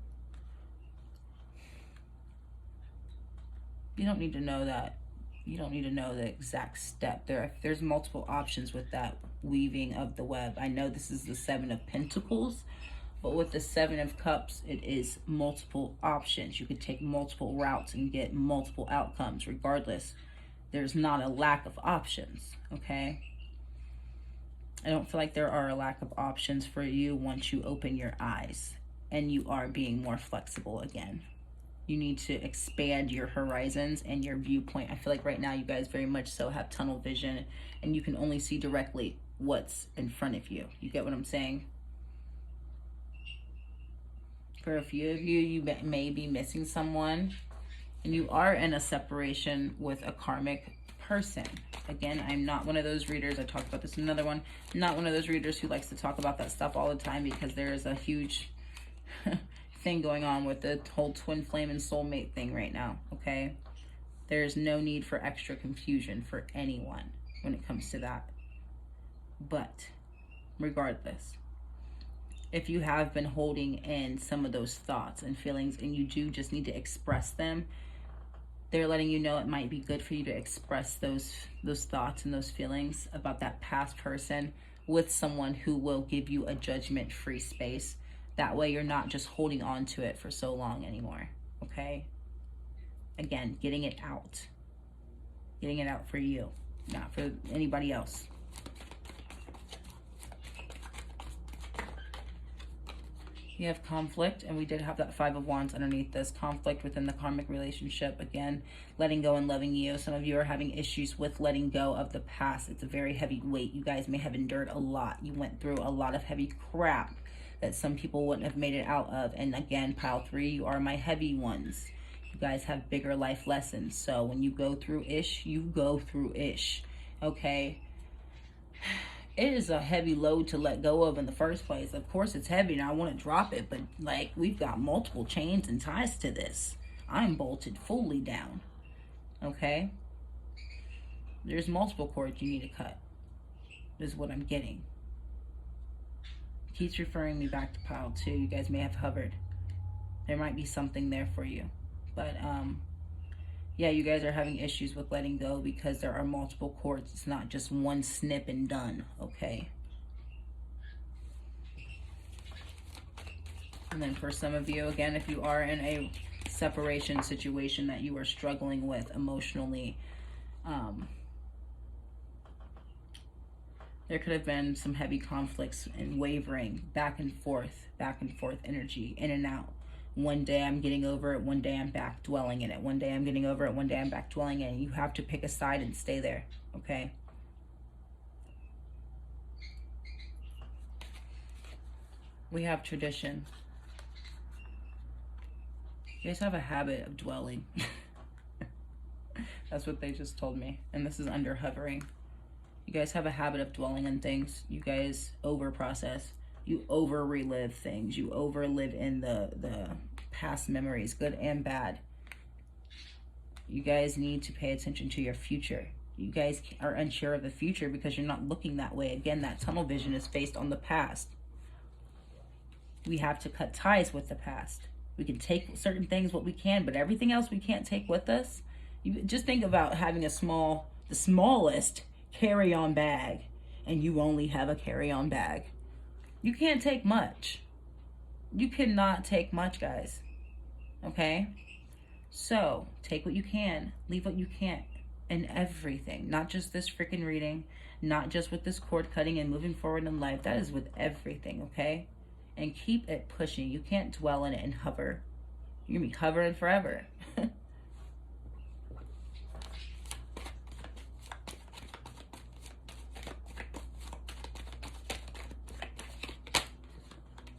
You don't need to know that. You don't need to know the exact step. There's multiple options with that weaving of the web. I know this is the 7 of Pentacles, but with the 7 of Cups, it is multiple options. You could take multiple routes and get multiple outcomes. Regardless, there's not a lack of options, okay? I don't feel like there are a lack of options for you once you open your eyes and you are being more flexible again. You need to expand your horizons and your viewpoint. I feel like right now you guys very much so have tunnel vision and you can only see directly what's in front of you. You get what I'm saying? For a few of you, you may be missing someone, and you are in a separation with a karmic person. Again, I'm not one of those readers, I talked about this in another one, I'm not one of those readers who likes to talk about that stuff all the time, because there is a huge thing going on with the whole twin flame and soulmate thing right now, okay? There's no need for extra confusion for anyone when it comes to that. But regardless, if you have been holding in some of those thoughts and feelings and you do just need to express them, they're letting you know it might be good for you to express those thoughts and those feelings about that past person with someone who will give you a judgment-free space. That way you're not just holding on to it for so long anymore, okay? Again, getting it out. Getting it out for you, not for anybody else. You have conflict, and we did have that Five of Wands underneath this. Conflict within the karmic relationship. Again, letting go and loving you. Some of you are having issues with letting go of the past. It's a very heavy weight. You guys may have endured a lot. You went through a lot of heavy crap that some people wouldn't have made it out of. And again, pile 3, you are my heavy ones. You guys have bigger life lessons. So when you go through ish, you go through ish. Okay? It is a heavy load to let go of in the first place. Of course it's heavy and I want to drop it, but like, we've got multiple chains and ties to this. I'm bolted fully down. Okay? There's multiple cords you need to cut. This is what I'm getting. Keeps referring me back to pile 2. You guys may have hovered. There might be something there for you. But yeah, you guys are having issues with letting go because there are multiple cords. It's not just one snip and done, okay? And then for some of you, again, if you are in a separation situation that you are struggling with emotionally, there could have been some heavy conflicts and wavering, back and forth energy, in and out. One day I'm getting over it, one day I'm back dwelling in it. One day I'm getting over it, one day I'm back dwelling in it. You have to pick a side and stay there, okay? We have tradition. You guys have a habit of dwelling. That's what they just told me. And this is under hovering. You guys have a habit of dwelling on things. You guys over-process. You over-relive things. You over-live in the past memories, good and bad. You guys need to pay attention to your future. You guys are unsure of the future because you're not looking that way. Again, that tunnel vision is based on the past. We have to cut ties with the past. We can take certain things, what we can, but everything else we can't take with us. You just think about having the smallest carry-on bag, and you only have a carry-on bag. You can't take much. You cannot take much, guys. Okay? So, take what you can, leave what you can't, and everything. Not just this freaking reading, not just with this cord cutting and moving forward in life. That is with everything, okay? And keep it pushing. You can't dwell in it and hover. You're going to be hovering forever.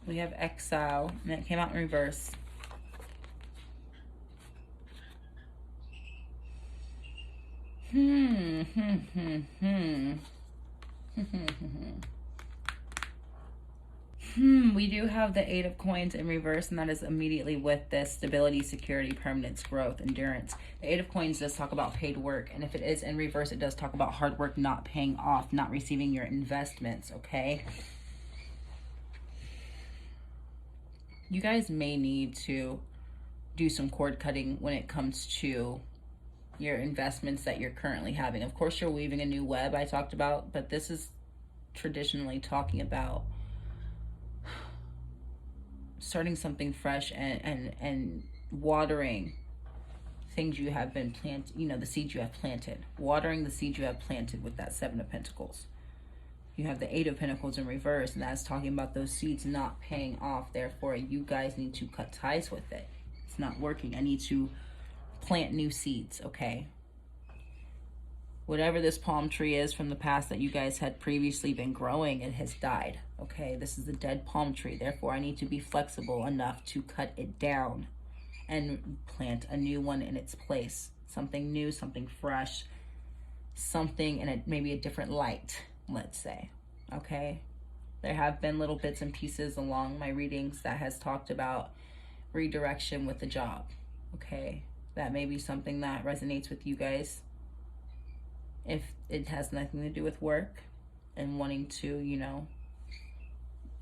We have exile, and it came out in reverse. We do have the 8 of Coins in reverse, and that is immediately with this stability, security, permanence, growth, endurance. The 8 of Coins does talk about paid work, and if it is in reverse, it does talk about hard work not paying off, not receiving your investments, okay? You guys may need to do some cord cutting when it comes to your investments that you're currently having. Of course, you're weaving a new web, I talked about, but this is traditionally talking about starting something fresh and watering things you have been planted, you know, the seeds you have planted. Watering the seeds you have planted with that 7 of Pentacles. You have the 8 of Pentacles in reverse, and that's talking about those seeds not paying off. Therefore, you guys need to cut ties with it. It's not working. I need to plant new seeds, okay? Whatever this palm tree is from the past that you guys had previously been growing, it has died, okay? This is a dead palm tree. Therefore, I need to be flexible enough to cut it down and plant a new one in its place. Something new, something fresh, something in maybe a different light, let's say, okay? There have been little bits and pieces along my readings that has talked about redirection with the job, okay? That may be something that resonates with you guys. If it has nothing to do with work and wanting to, you know,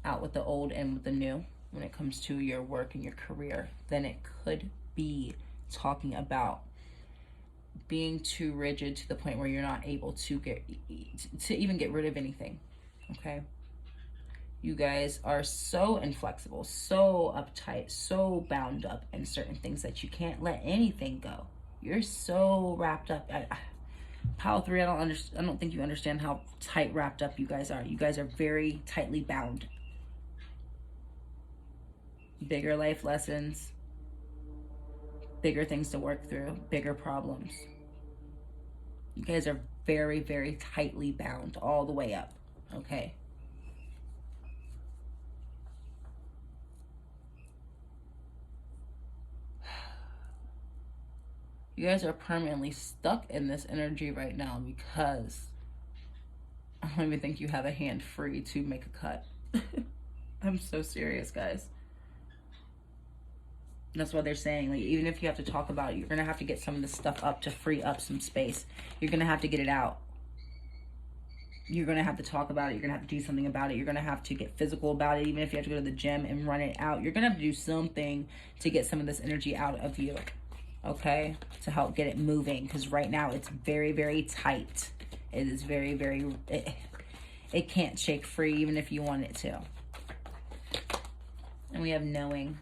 out with the old and with the new when it comes to your work and your career, then it could be talking about being too rigid to the point where you're not able to even get rid of anything. Okay, you guys are so inflexible, so uptight, so bound up in certain things that you can't let anything go. You're so wrapped up. Pile 3, I don't think you understand how tight wrapped up you guys are. You guys are very tightly bound. Bigger life lessons, bigger things to work through, bigger problems. You guys are very, very tightly bound all the way up, okay? You guys are permanently stuck in this energy right now because I don't even think you have a hand free to make a cut. I'm so serious, guys. That's what they're saying. Like, even if you have to talk about it, you're gonna have to get some of this stuff up to free up some space. You're gonna have to get it out. You're gonna have to talk about it. You're gonna have to do something about it. You're gonna have to get physical about it. Even if you have to go to the gym and run it out, you're gonna have to do something to get some of this energy out of you, okay? To help get it moving, because right now it's very, very tight. It is very, very, it can't shake free even if you want it to. And we have knowing.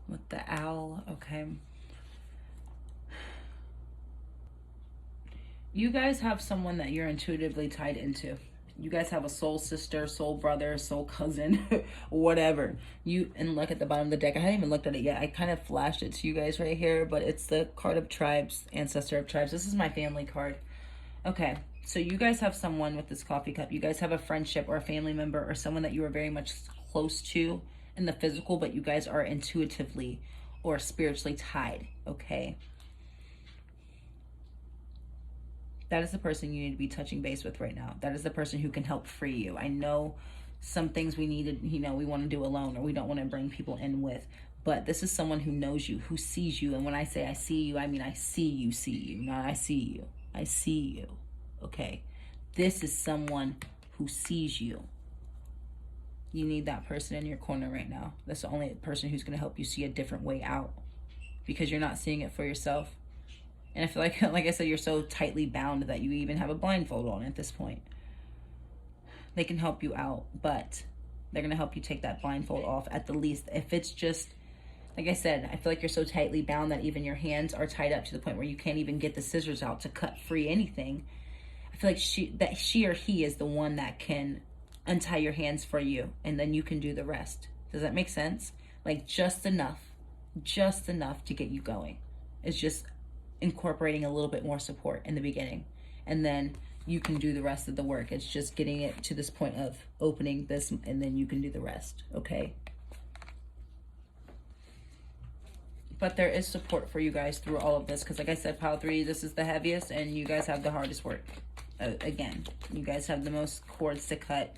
With the owl, okay. You guys have someone that you're intuitively tied into. You guys have a soul sister, soul brother, soul cousin, whatever. And look at the bottom of the deck. I haven't even looked at it yet. I kind of flashed it to you guys right here, but it's the card of tribes, ancestor of tribes. This is my family card. Okay, so you guys have someone with this coffee cup. You guys have a friendship or a family member or someone that you are very much close to in the physical, but you guys are intuitively or spiritually tied, okay? That is the person you need to be touching base with right now. That is the person who can help free you. I know some things we need to, you know, we want to do alone or we don't want to bring people in with, but this is someone who knows you, who sees you. And when I say I see you, I mean I see you, not I see you. I see you, okay? This is someone who sees you. You need that person in your corner right now. That's the only person who's going to help you see a different way out, because you're not seeing it for yourself. And I feel like I said, you're so tightly bound that you even have a blindfold on at this point. They can help you out, but they're going to help you take that blindfold off at the least. If it's just, like I said, I feel like you're so tightly bound that even your hands are tied up to the point where you can't even get the scissors out to cut free anything. I feel like she or he is the one that can untie your hands for you, and then you can do the rest. Does that make sense? Like just enough to get you going. It's just incorporating a little bit more support in the beginning, and then you can do the rest of the work. It's just getting it to this point of opening this, and then you can do the rest, okay? But there is support for you guys through all of this, because like I said, pile 3, this is the heaviest, and you guys have the hardest work. Again, you guys have the most cords to cut.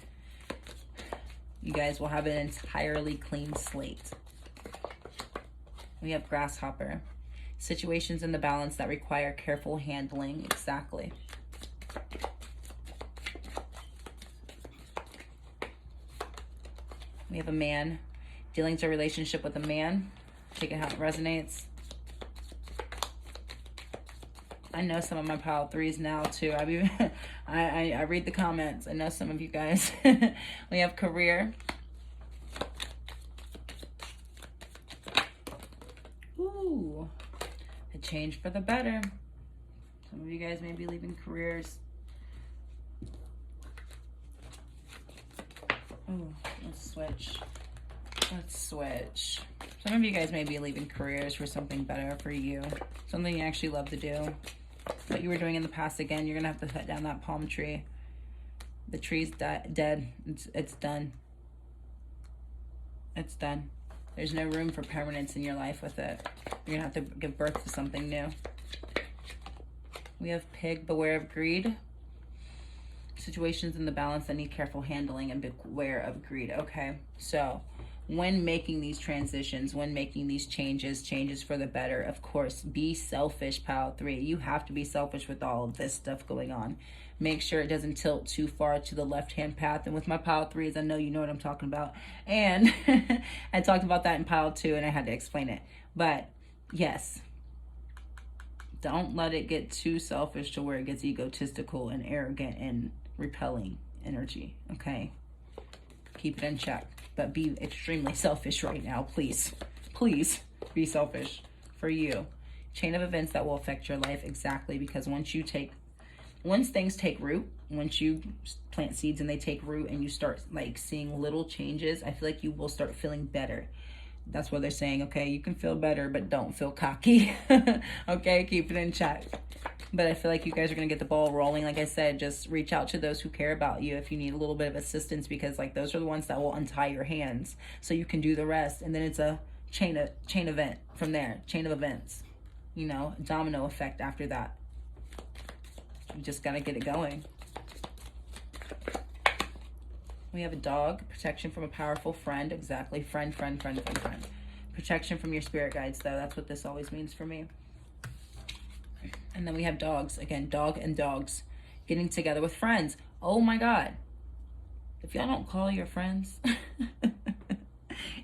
You guys will have an entirely clean slate. We have grasshopper. Situations in the balance that require careful handling. Exactly. We have a man. Dealing to a relationship with a man. Take it how it resonates. I know some of my pile 3s now too. I read the comments. I know some of you guys. We have career. Ooh, a change for the better. Some of you guys may be leaving careers. Ooh, let's switch. Let's switch. Some of you guys may be leaving careers for something better for you. Something you actually love to do. What you were doing in the past, again, you're going to have to cut down that palm tree. The tree's dead. It's done. It's done. There's no room for permanence in your life with it. You're going to have to give birth to something new. We have pig, beware of greed. Situations in the balance that need careful handling and beware of greed. Okay, so when making these transitions, when making these changes for the better, of course, be selfish, pile 3. You have to be selfish with all of this stuff going on. Make sure it doesn't tilt too far to the left-hand path. And with my pile 3s, I know you know what I'm talking about. And I talked about that in pile 2, and I had to explain it. But yes, don't let it get too selfish to where it gets egotistical and arrogant and repelling energy, okay? Keep it in check, but be extremely selfish right now, please. Please be selfish for you. Chain of events that will affect your life, exactly, because once things take root, once you plant seeds and they take root and you start like seeing little changes, I feel like you will start feeling better. That's what they're saying, okay? You can feel better, but don't feel cocky. Okay, keep it in check. But I feel like you guys are going to get the ball rolling. Like I said, just reach out to those who care about you if you need a little bit of assistance, because like those are the ones that will untie your hands so you can do the rest. And then it's a chain event from there, chain of events, you know, domino effect after that. You just got to get it going. We have a dog, protection from a powerful friend. Exactly. Friend. Protection from your spirit guides, though. That's what this always means for me. And then we have dogs. Again, dog and dogs. Getting together with friends. Oh my God. If y'all don't call your friends,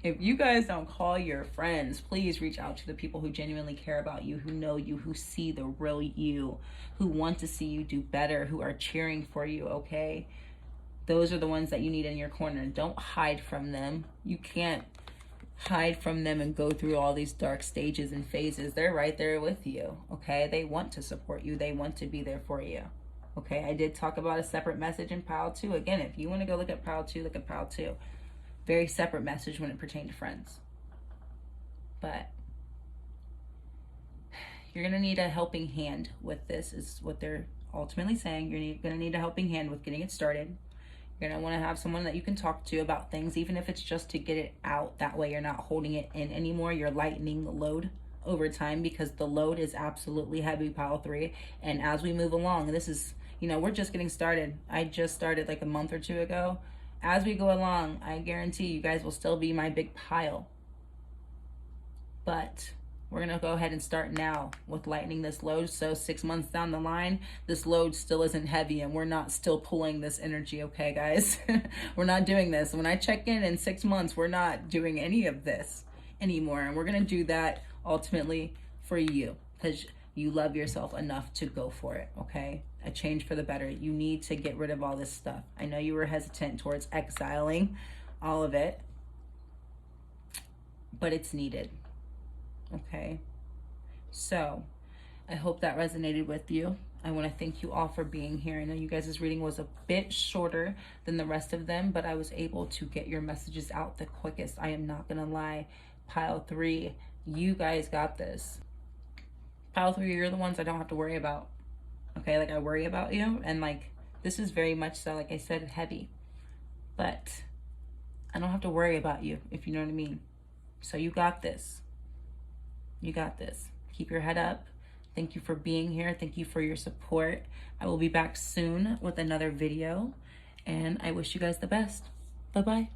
if you guys don't call your friends, please reach out to the people who genuinely care about you, who know you, who see the real you, who want to see you do better, who are cheering for you, okay? Those are the ones that you need in your corner. Don't hide from them. You can't hide from them and go through all these dark stages and phases. They're right there with you, okay? They want to support you. They want to be there for you, okay? I did talk about a separate message in pile 2. Again, if you want to go look at pile 2, look at pile 2. Very separate message when it pertained to friends. But you're going to need a helping hand with this, is what they're ultimately saying. You're going to need a helping hand with getting it started. You're going to want to have someone that you can talk to about things, even if it's just to get it out. That way you're not holding it in anymore. You're lightening the load over time, because the load is absolutely heavy, pile 3. And as we move along, this is, you know, we're just getting started. I just started like a month or 2 ago. As we go along, I guarantee you guys will still be my big pile. But we're going to go ahead and start now with lightening this load. So 6 months down the line, this load still isn't heavy and we're not still pulling this energy, okay, guys? We're not doing this. When I check in 6 months, we're not doing any of this anymore. And we're going to do that ultimately for you, because you love yourself enough to go for it, okay? A change for the better. You need to get rid of all this stuff. I know you were hesitant towards exiling all of it, but it's needed. Okay, so I hope that resonated with you. I want to thank you all for being here. I know you guys' reading was a bit shorter than the rest of them, but I was able to get your messages out the quickest. I am not gonna lie. Pile 3, you guys got this. Pile 3, you're the ones I don't have to worry about. Okay, like I worry about you, and like this is very much so, like I said, heavy, but I don't have to worry about you, if you know what I mean. So you got this. You got this. Keep your head up. Thank you for being here. Thank you for your support. I will be back soon with another video, and I wish you guys the best. Bye-bye.